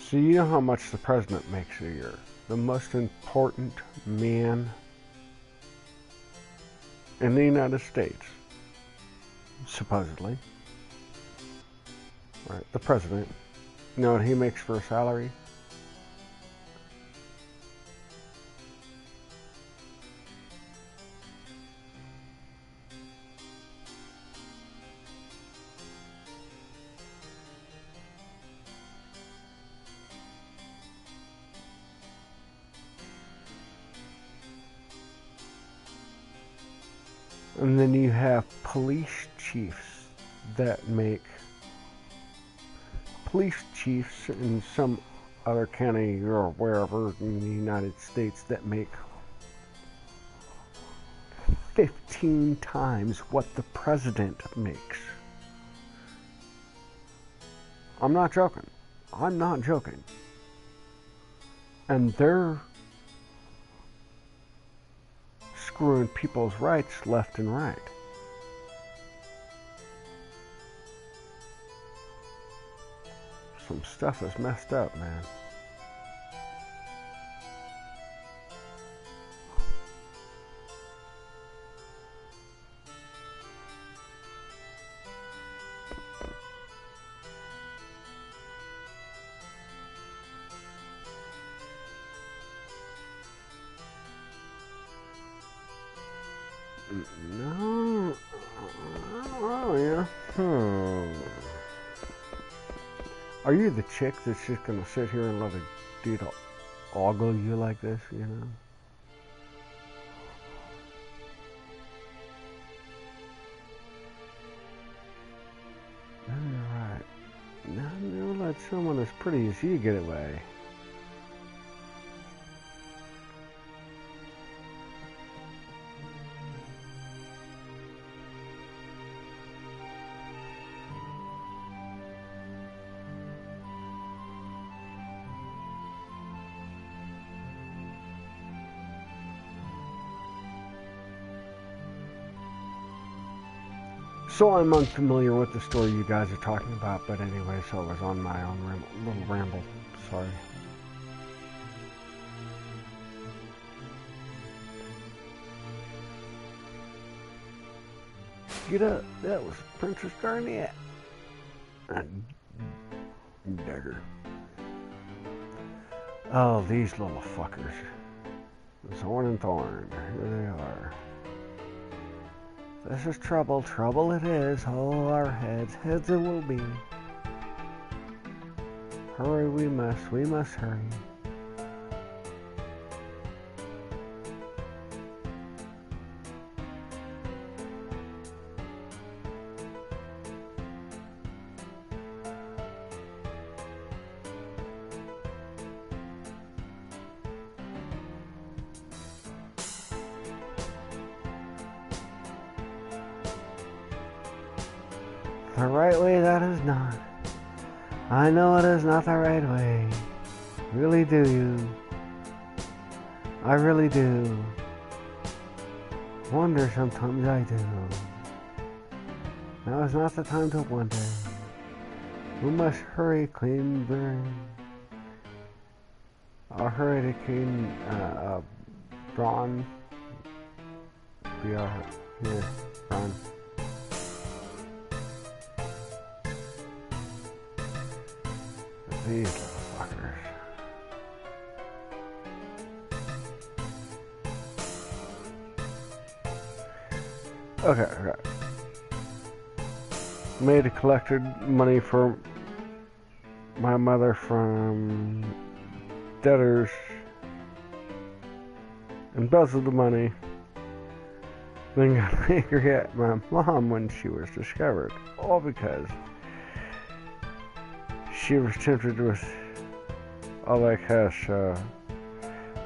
So you know how much the president makes a year? The most important man in the United States, supposedly. Right, the president. You know what he makes for a salary? And then you have police chiefs that make... Police chiefs in some other county or wherever in the United States that make 15 times what the president makes. I'm not joking. I'm not joking. And they're screwing people's rights left and right. Some stuff is messed up, man. No. Oh, yeah. Are you the chick that's just gonna sit here and let a dude ogle you like this, you know? Alright. Now never let someone as pretty as you get away. So I'm unfamiliar with the story you guys are talking about, but anyway, so I was on my own little ramble. Sorry. Get up. That was Princess Garnet. Dagger. Oh, these little fuckers. Zorn and Thorn. Here they are. This is trouble. Trouble it is. Oh, our heads. Heads it will be. Hurry we must. We must hurry. The right way, that is not. I know it is not the right way. Really do you? I really do. Wonder sometimes I do. Now is not the time to wonder. We must hurry, clean burn. I'll hurry to clean Braun. Here, Braun. These little fuckers. Okay. Maid collected money for my mother from debtors, embezzled the money, then got angry at my mom when she was discovered, all because she was tempted with, all that cash,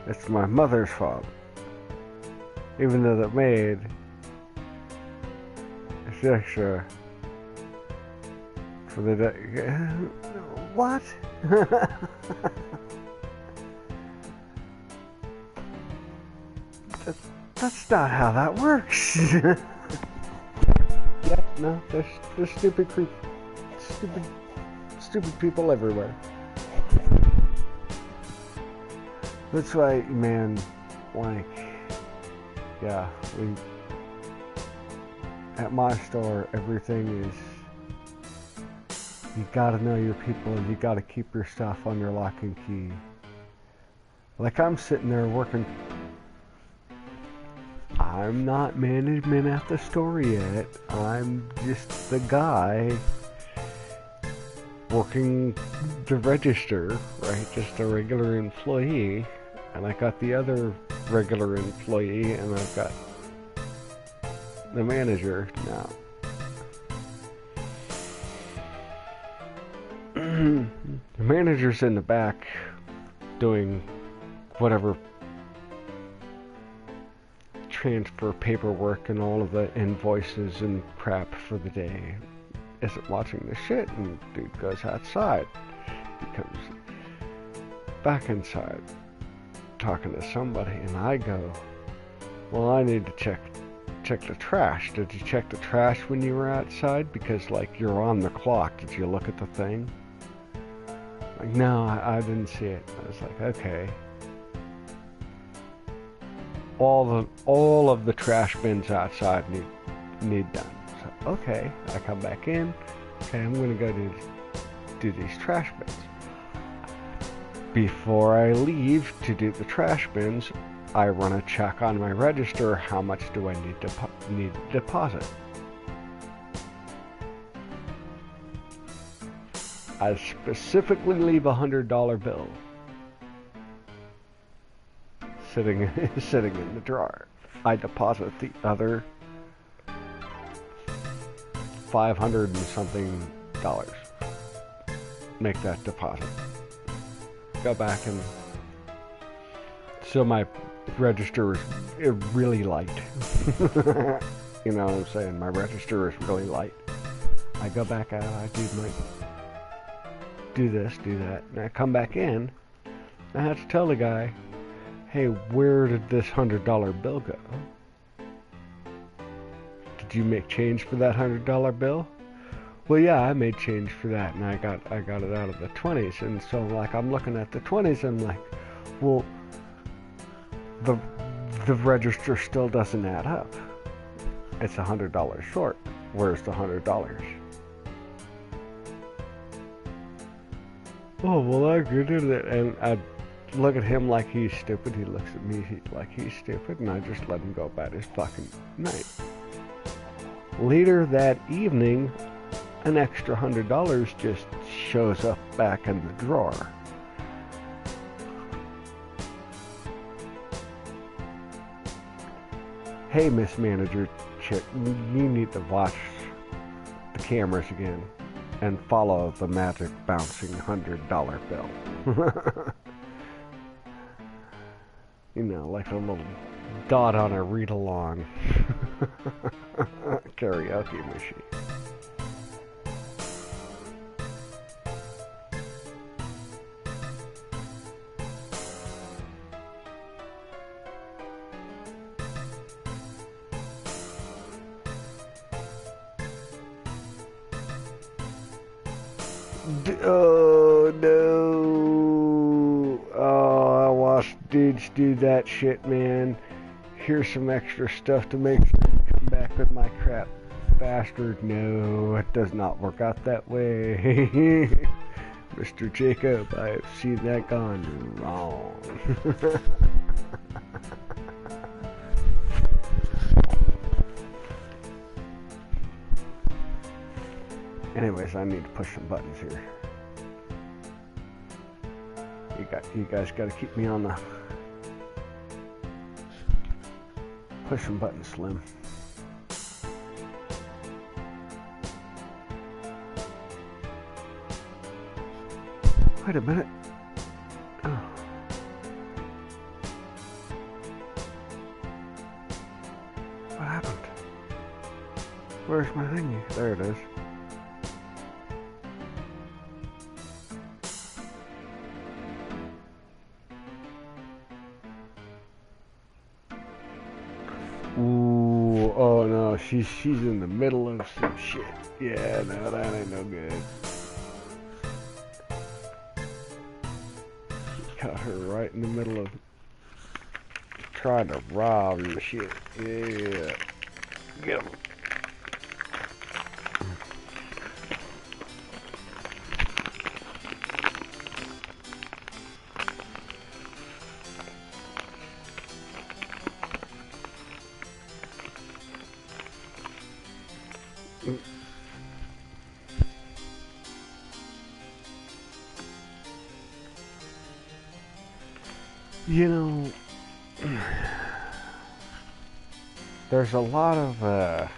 it's my mother's fault. Even though the maid is extra for the day. What? That's not how that works. Yeah, no, there's stupid people everywhere. That's why, man, like, yeah, at my store, everything is, you gotta know your people and you gotta keep your stuff under lock and key. Like, I'm sitting there working, I'm not management at the store yet, I'm just the guy working the register, right? Just a regular employee, and I got the other regular employee, and I've got the manager now. The manager's in the back doing whatever transfer paperwork and all of the invoices and crap for the day. Isn't watching the shit, and dude goes outside. He comes back inside talking to somebody, and I go, well, I need to check the trash. Did you check the trash when you were outside? Because, like, you're on the clock. Did you look at the thing? Like, no, I didn't see it. I was like, okay. All of the trash bins outside need done. So, okay, I come back in. Okay, I'm gonna go do these trash bins. Before I leave to do the trash bins, I run a check on my register. How much do I need to deposit? I specifically leave a $100 bill sitting in the drawer. I deposit the other $500 and something dollars. Make that deposit. Go back, and so my register is really light. You know what I'm saying? My register is really light. I go back out, I do this, do that, and I come back in. I have to tell the guy, hey, where did this $100 bill go? Did you make change for that $100 bill? Well, yeah, I made change for that, and I got it out of the 20s, and so, like, I'm looking at the 20s, and I'm like, well, the register still doesn't add up. It's $100 short. Where's the $100? Oh, well, I get it. And I look at him like he's stupid. He looks at me like he's stupid. And I just let him go about his fucking night. Later that evening, an extra $100 just shows up back in the drawer. Hey, Miss Manager Chick, you need to watch the cameras again and follow the magic bouncing $100 bill. You know, like a little dot on a read-along karaoke machine. Oh no! Oh, I watched dudes do that shit, man. Here's some extra stuff to make sure you come back with my crap faster. No, it does not work out that way. Mr. Jacob, I have seen that gone wrong. Anyways, I need to push some buttons here. You guys got to keep me on the push some buttons, Slim. Wait a minute. Oh. What happened? Where's my thingy? There it is. Ooh, oh no, she's in the middle of some shit. Yeah, no, that ain't no good. Got her right in the middle of trying to rob and shit. Yeah, get him. You know, there's a lot of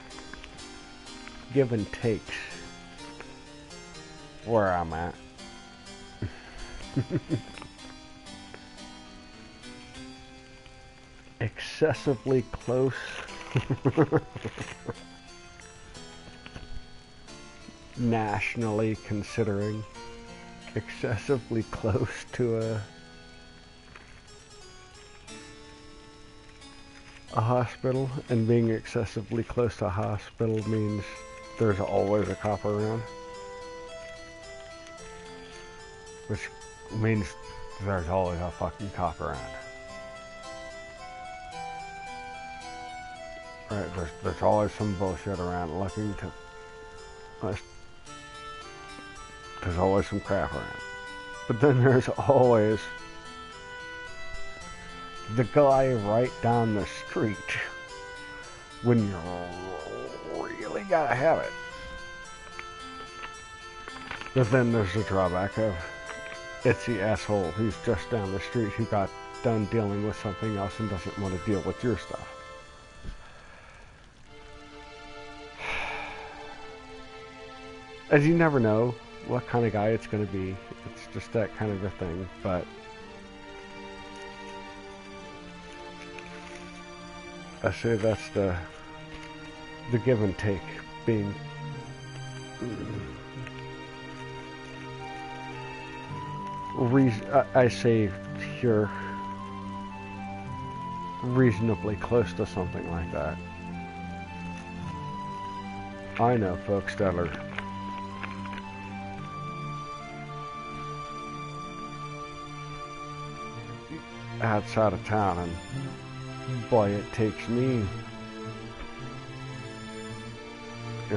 give and takes where I'm at. Excessively close. Nationally considering excessively close to a hospital, and being excessively close to a hospital means there's always a cop around, which means there's always a fucking cop around. Right, there's always some bullshit around looking to there's always some crap around. But then there's always the guy right down the street when you really gotta have it. But then there's the drawback of it's the asshole who's just down the street who got done dealing with something else and doesn't want to deal with your stuff. As you never know what kind of guy it's going to be. It's just that kind of a thing, but I say that's the give and take being I say you're reasonably close to something like that. I know folks that are outside of town, and boy, it takes me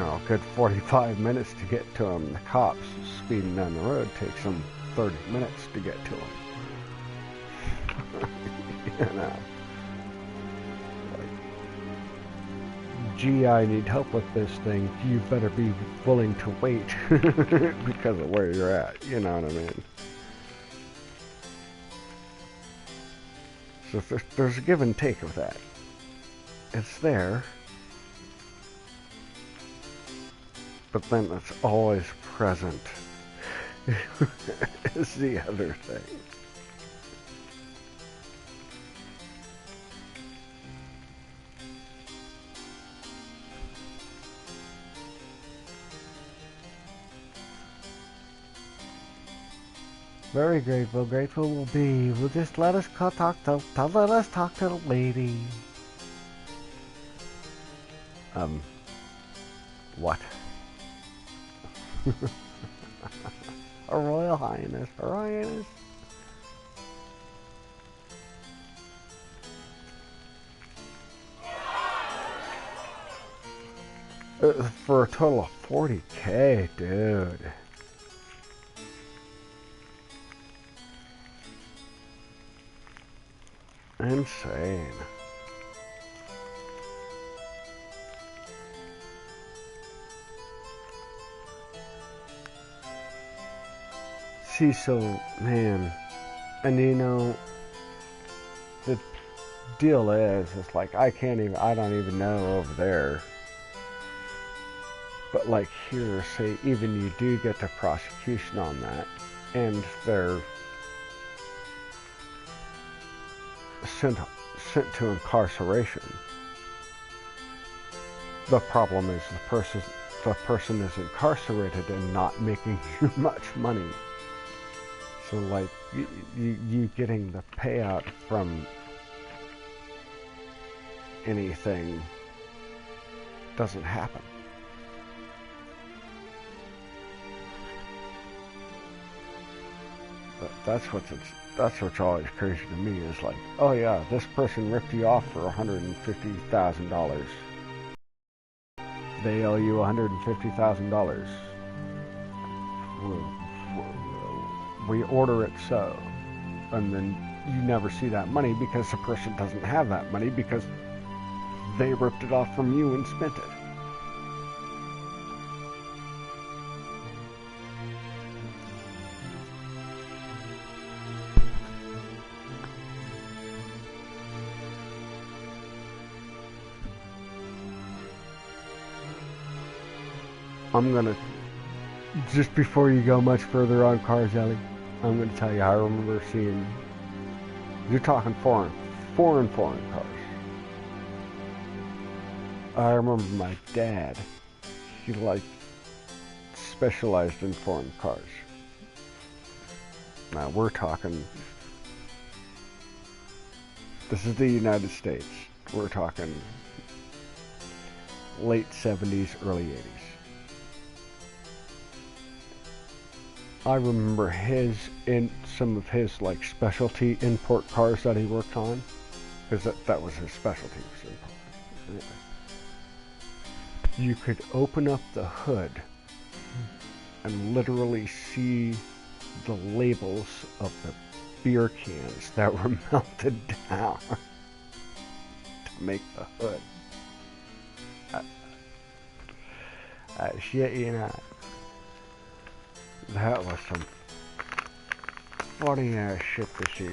a good 45 minutes to get to him. The cops speeding down the road takes them 30 minutes to get to him. You know. Like, gee, I need help with this thing. You better be willing to wait because of where you're at. You know what I mean? So there's a give and take of that. It's there. But then it's always present. Is the other thing. Very grateful. Grateful will be. Will just let us talk to the lady. What? Her Royal Highness. Her Highness. For a total of 40K, dude. Insane. See, so, man, and you know, the deal is, it's like, I don't even know over there. But like here, say, even you do get the prosecution on that, and they're sent to incarceration. The problem is the person is incarcerated and not making you much money. So like you getting the payout from anything doesn't happen. But that's what's always crazy to me is like, oh yeah, this person ripped you off for $150,000. They owe you $150,000. We order it so, and then you never see that money because the person doesn't have that money because they ripped it off from you and spent it. I'm gonna, just before you go much further on cars, Ellie, I'm gonna tell you, I remember seeing, you're talking foreign cars. I remember my dad, he specialized in foreign cars. Now we're talking, this is the United States, we're talking late 70s, early 80s. I remember some of his like specialty import cars that he worked on, because that was his specialty, was import. Anyway. You could open up the hood and literally see the labels of the beer cans that were melted down to make the hood. Shit, you know. That was some funny ass shit to see.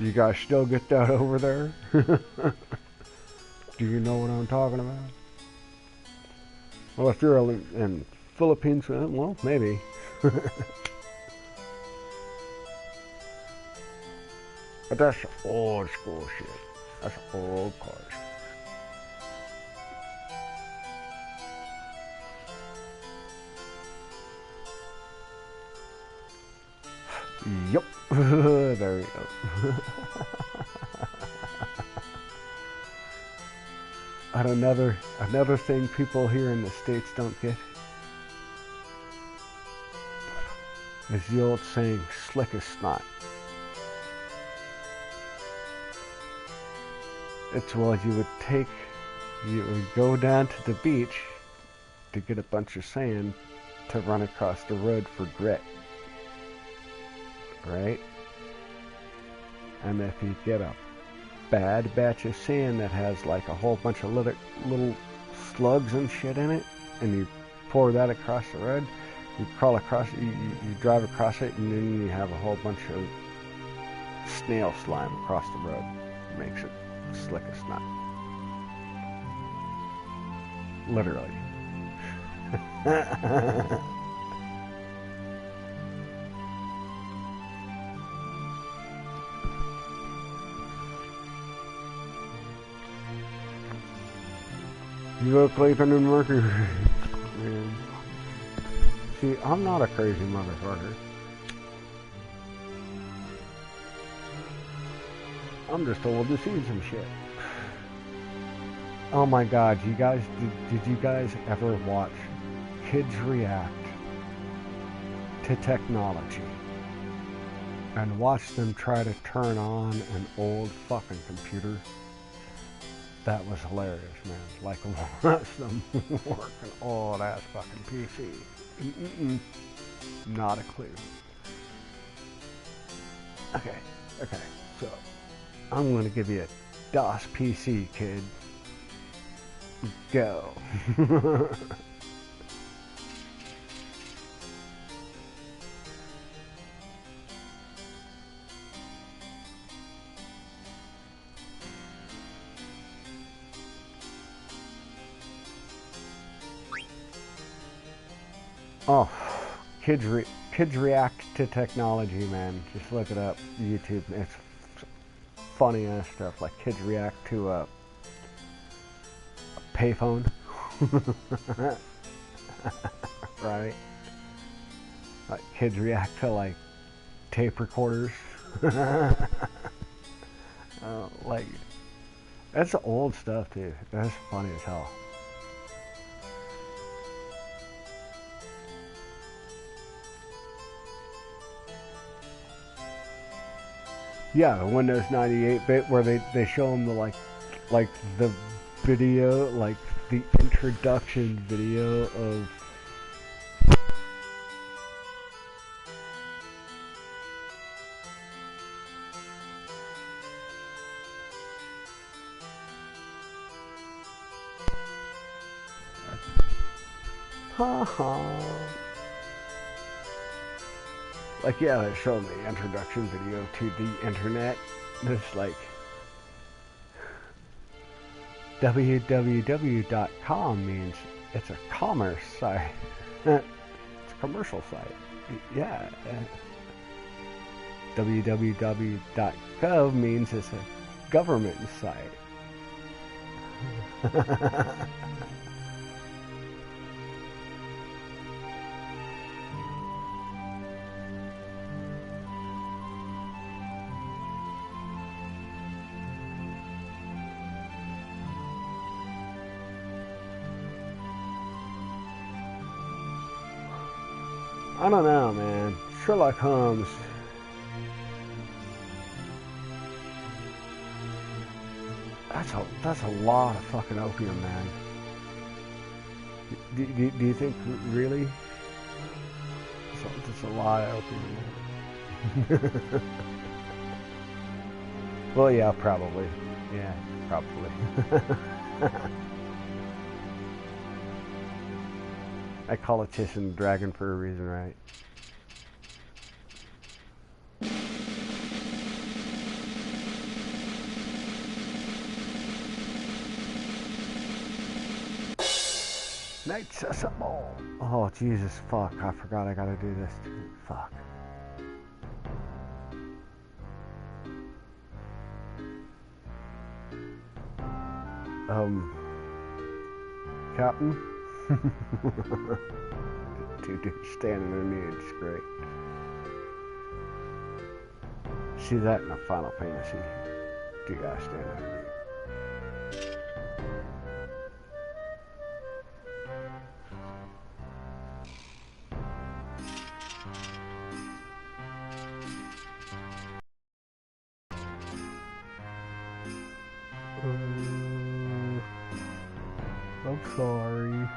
You guys still get that over there? Do you know what I'm talking about? Well, if you're in Philippines, well, maybe. But that's old school shit. That's old cars. Yup. There we go. And another thing people here in the States don't get is the old saying, slick as snot. It's, well, you would take You would go down to the beach to get a bunch of sand to run across the road for grit. Right? And if you get a bad batch of sand that has like a whole bunch of little slugs and shit in it, and you pour that across the road, you crawl across it, you drive across it, and then you have a whole bunch of snail slime across the road. It makes it slick as snot. Literally. You go Clayton and Mercury. Man. See, I'm not a crazy motherfucker. I'm just old to see some shit. Oh my god, you guys, did you guys ever watch kids react to technology and watch them try to turn on an old fucking computer? That was hilarious, man. Like watch them work an old ass fucking PC. Not a clue. Okay, so I'm gonna give you a DOS PC, kid. Go. Oh, kids react to technology, man. Just look it up, YouTube. It's funny ass stuff. Like kids react to a payphone, right? Like kids react to like tape recorders. Like that's old stuff, dude. That's funny as hell. Yeah, Windows 98-bit where they show them the like the video, like the introduction video of like, yeah, they showed me the introduction video to the internet. It's like www.com means it's a commerce site. It's a commercial site. Yeah. www.gov means it's a government site. I don't know, man. Sherlock Holmes. That's a lot of fucking opium, man. Do you think really? That's a lot of opium. Well, yeah, probably. Yeah, probably. I call it chasing the dragon for a reason, right? Night Sesamo. Oh, Jesus, fuck. I forgot I gotta do this too. Fuck. Captain? Dude, standing there nude, it's great. See that in a Final Fantasy. Dude, I stand there nude. sorry.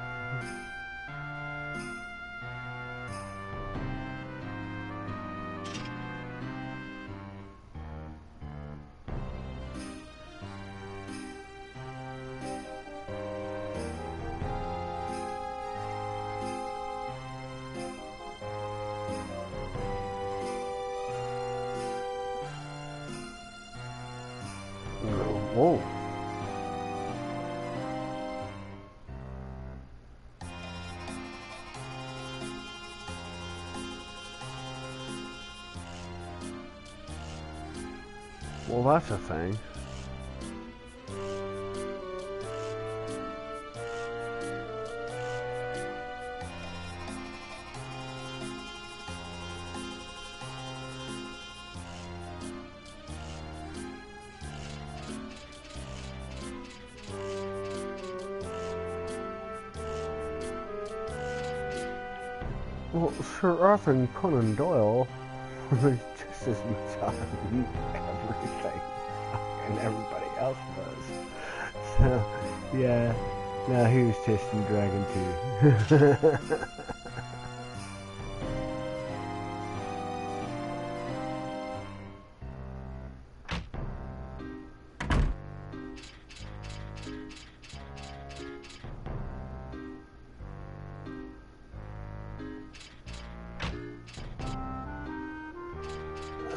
Whoa. Well, that's a thing. Well, Sir Arthur Conan Doyle was just as much on everything and everybody else was. So, yeah, no, he was chasing Dragon too.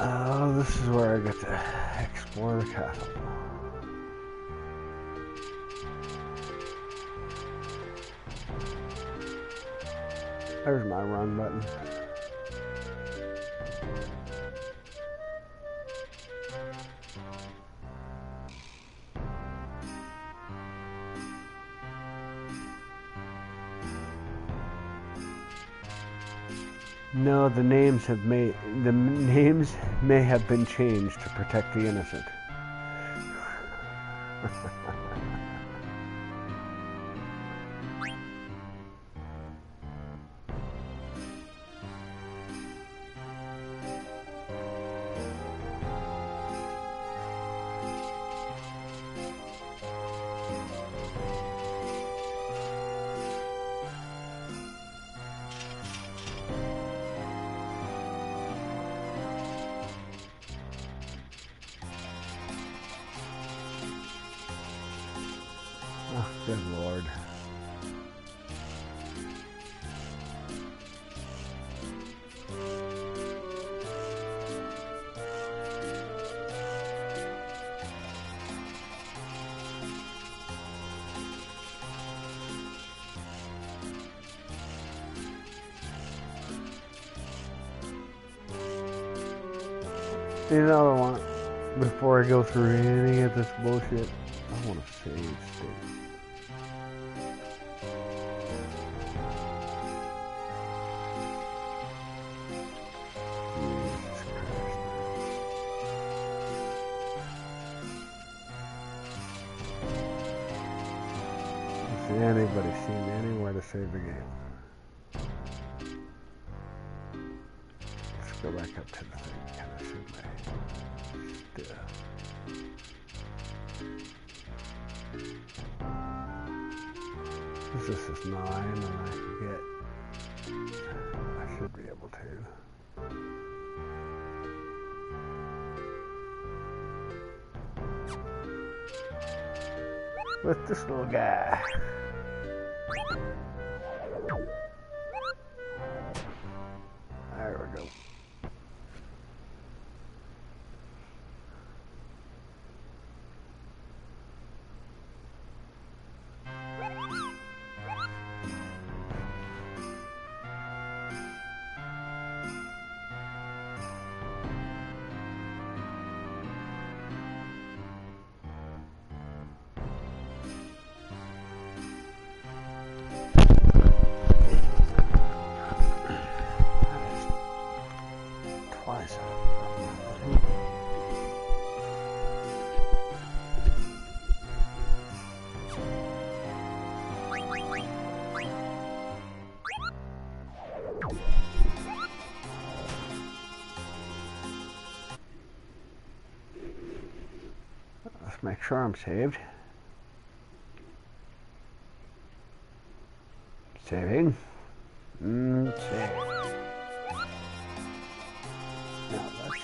Oh, this is where I get to explore the castle. There's my run button. No, the names may have been changed to protect the innocent. Oh, good Lord. You know what I want? Before I go through any of this bullshit, I want to save state. Anybody seen anywhere to save the game? Let's go back up to the thing. Can I see my stuff? This is 9 and I can get, I should be able to. With this little guy. There we go. Let's make sure I'm saved. Saving. Save. Now let's...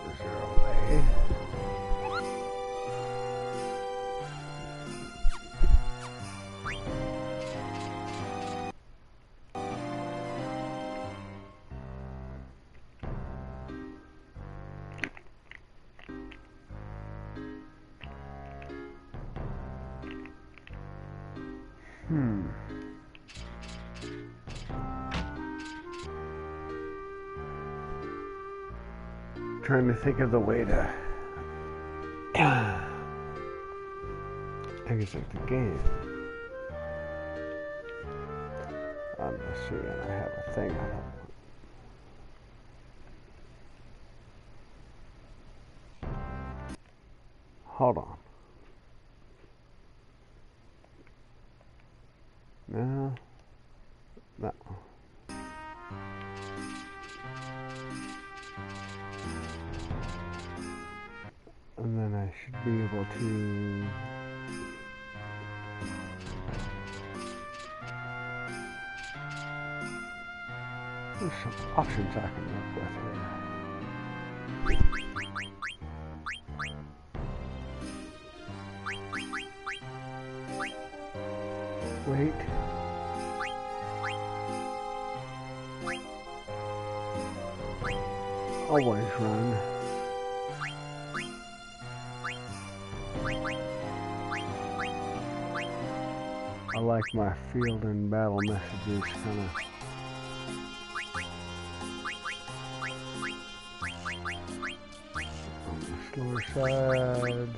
Is there a way? Trying to think of the way to exit the game. Let's see, and I have a thing on it. Hold on. No. No. And then I should be able to... There's some options I can work with here. Wait. Always run. I like my field and battle messages kind of on the slower side.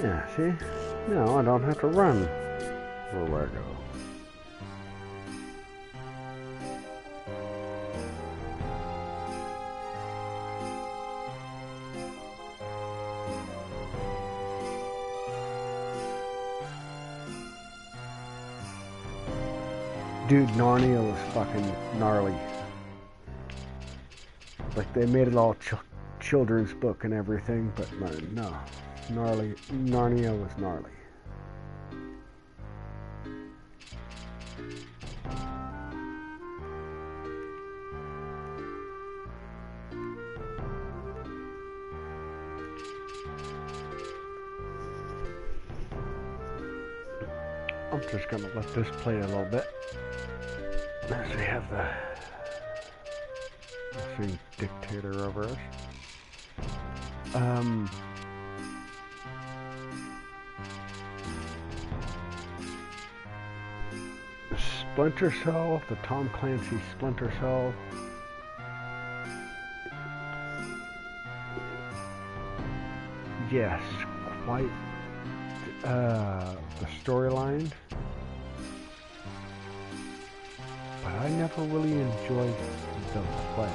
Yeah, see? No, I don't have to run where I go. Dude, Narnia was fucking gnarly. Like, they made it all children's book and everything, but no. Narnia was gnarly. I'm just gonna let this play a little bit. As we have the same dictator over us. Splinter Cell, the Tom Clancy Splinter Cell. Yes, quite the storyline, but I never really enjoyed the play.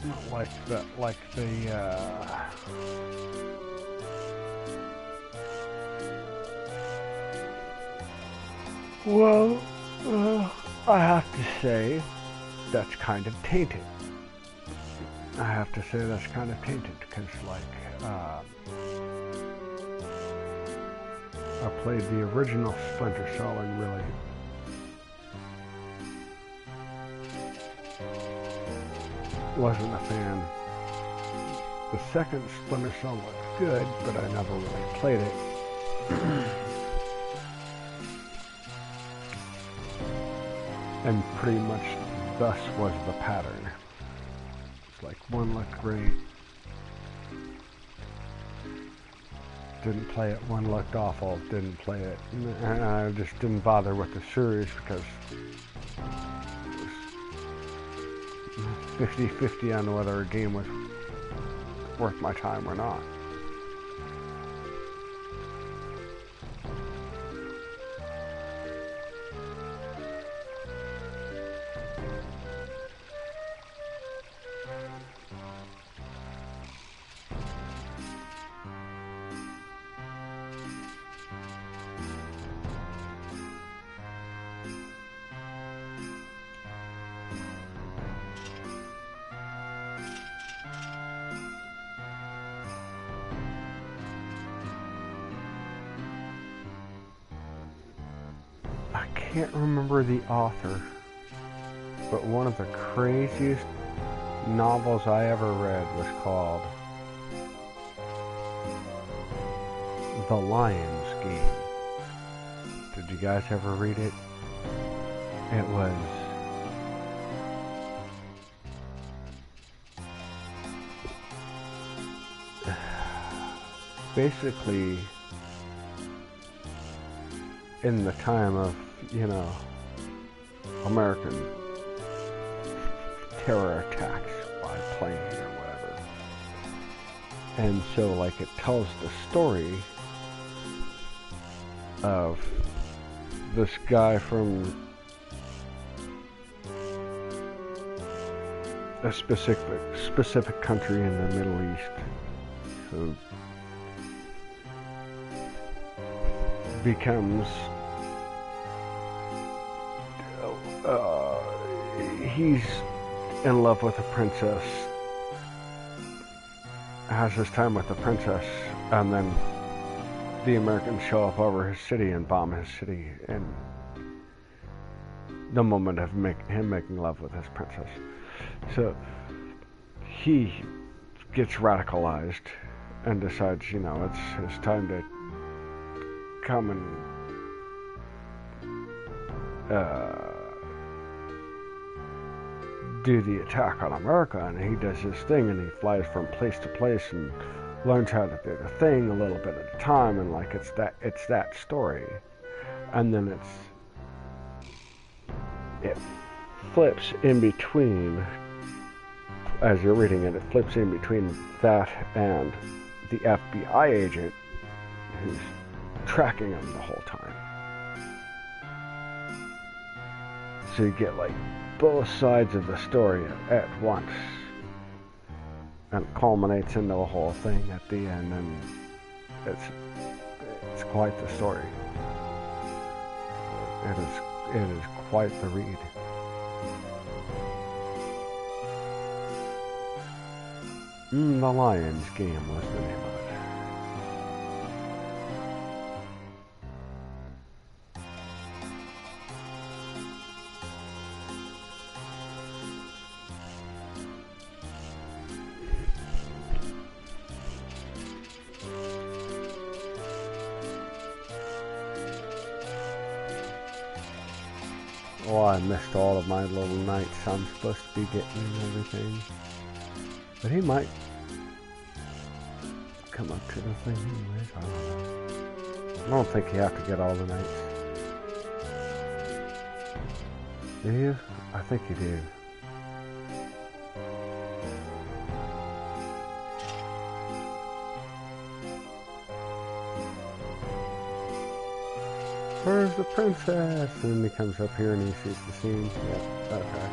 Not like that, like the, well, I have to say, that's kind of tainted. I have to say that's kind of tainted, because, like, I played the original Splinter Cell and really wasn't a fan. The second Splinter Cell looked good, but I never really played it. And pretty much thus was the pattern. It's like one looked great, didn't play it, one looked awful, didn't play it. And I just didn't bother with the series because it was 50-50 on whether a game was worth my time or not. I can't remember the author, but one of the craziest novels I ever read was called The Lion's Game. Did you guys ever read it? It was basically in the time of, you know, American terror attacks by plane or whatever. And so, like, it tells the story of this guy from a specific country in the Middle East who becomes he's in love with a princess, has his time with the princess, and then the Americans show up over his city and bomb his city in the moment of him making love with his princess. So he gets radicalized and decides, you know, it's his time to come and do the attack on America, and he does his thing, and he flies from place to place and learns how to do the thing a little bit at a time, and like it's that story. And then it flips in between, as you're reading it, it flips in between that and the FBI agent who's tracking him the whole time. So you get like both sides of the story at once, and it culminates into a whole thing at the end, and it's quite the story. It is quite the read. The Lion's Game was the name of it. Oh, I missed all of my little nights I'm supposed to be getting and everything. But he might come up to the thing anyways, I don't know. I don't think you have to get all the nights. Do you? I think you do. Where's the princess? And then he comes up here and he sees the scene. Yep, okay.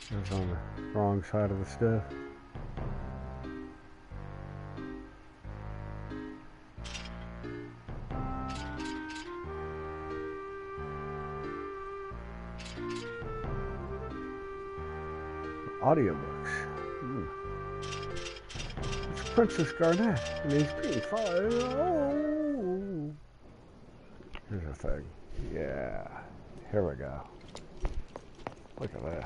I was on the wrong side of the stuff. Audiobooks. It's Princess Garnet, and he's being fired. Oh. Here's a thing. Yeah. Here we go. Look at this.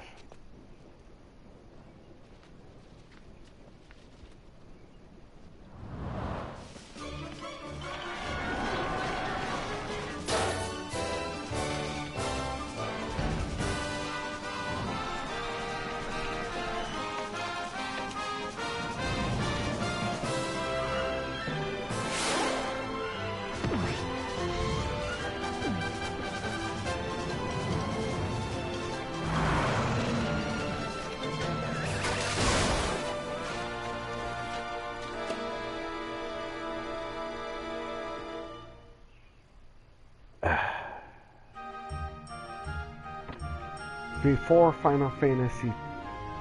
before Final Fantasy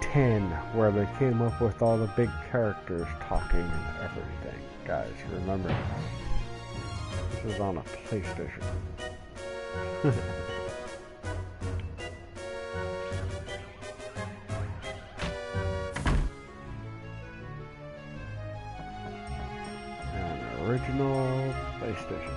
X, where they came up with all the big characters talking and everything. Guys, remember this? This is on a PlayStation. An original PlayStation.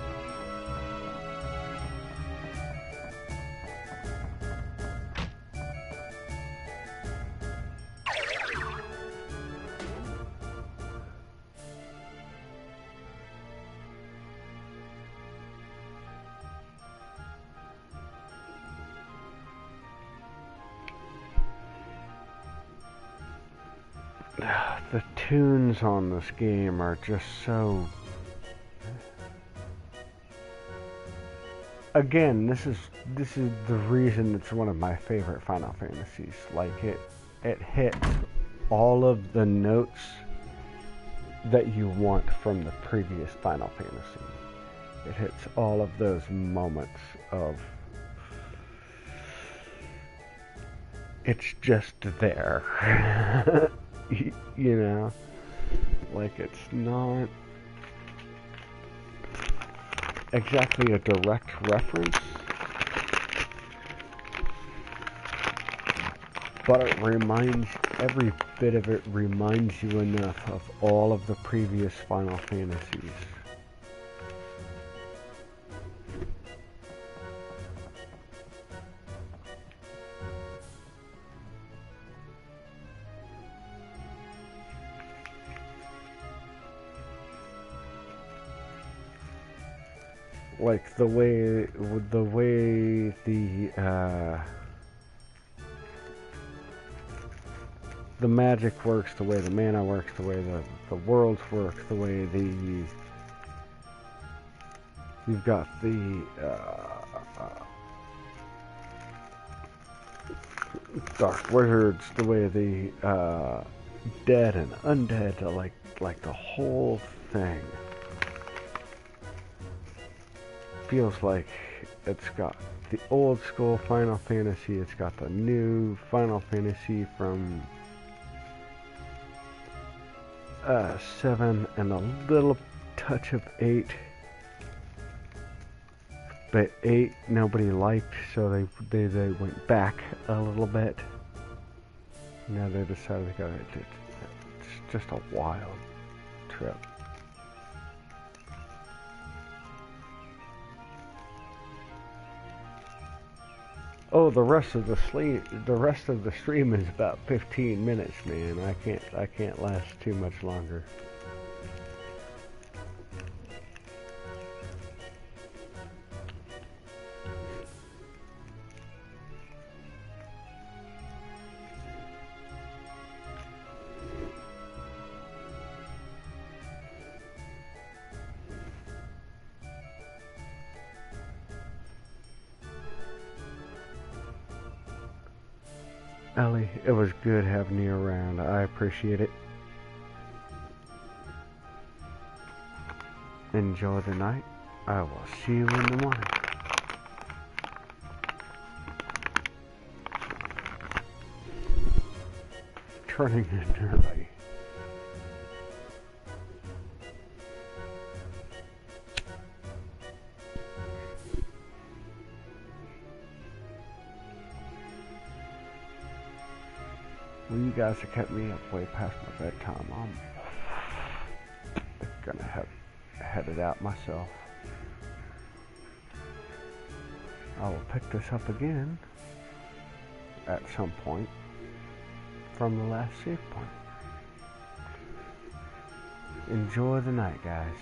The tunes on this game are just so... Again, this is the reason it's one of my favorite Final Fantasies. Like, it hits all of the notes that you want from the previous Final Fantasy. It hits all of those moments of... It's just there. You know, like, it's not exactly a direct reference, but it reminds, every bit of it reminds you enough of all of the previous Final Fantasies. Like the way the magic works, the way the mana works, the way the worlds work, the way you've got the dark wizards, the way the dead and undead, like the whole thing feels like it's got the old school Final Fantasy, it's got the new Final Fantasy from 7 and a little touch of 8. But 8 nobody liked, so they went back a little bit. Now they decided to go, it's just a wild trip. Oh, the rest of the stream is about 15 minutes, man. I can't last too much longer. Ellie, it was good having you around. I appreciate it. Enjoy the night. I will see you in the morning. Turning in early. Well, you guys have kept me up way past my bedtime. I'm gonna head it out myself. I will pick this up again at some point from the last save point. Enjoy the night, guys.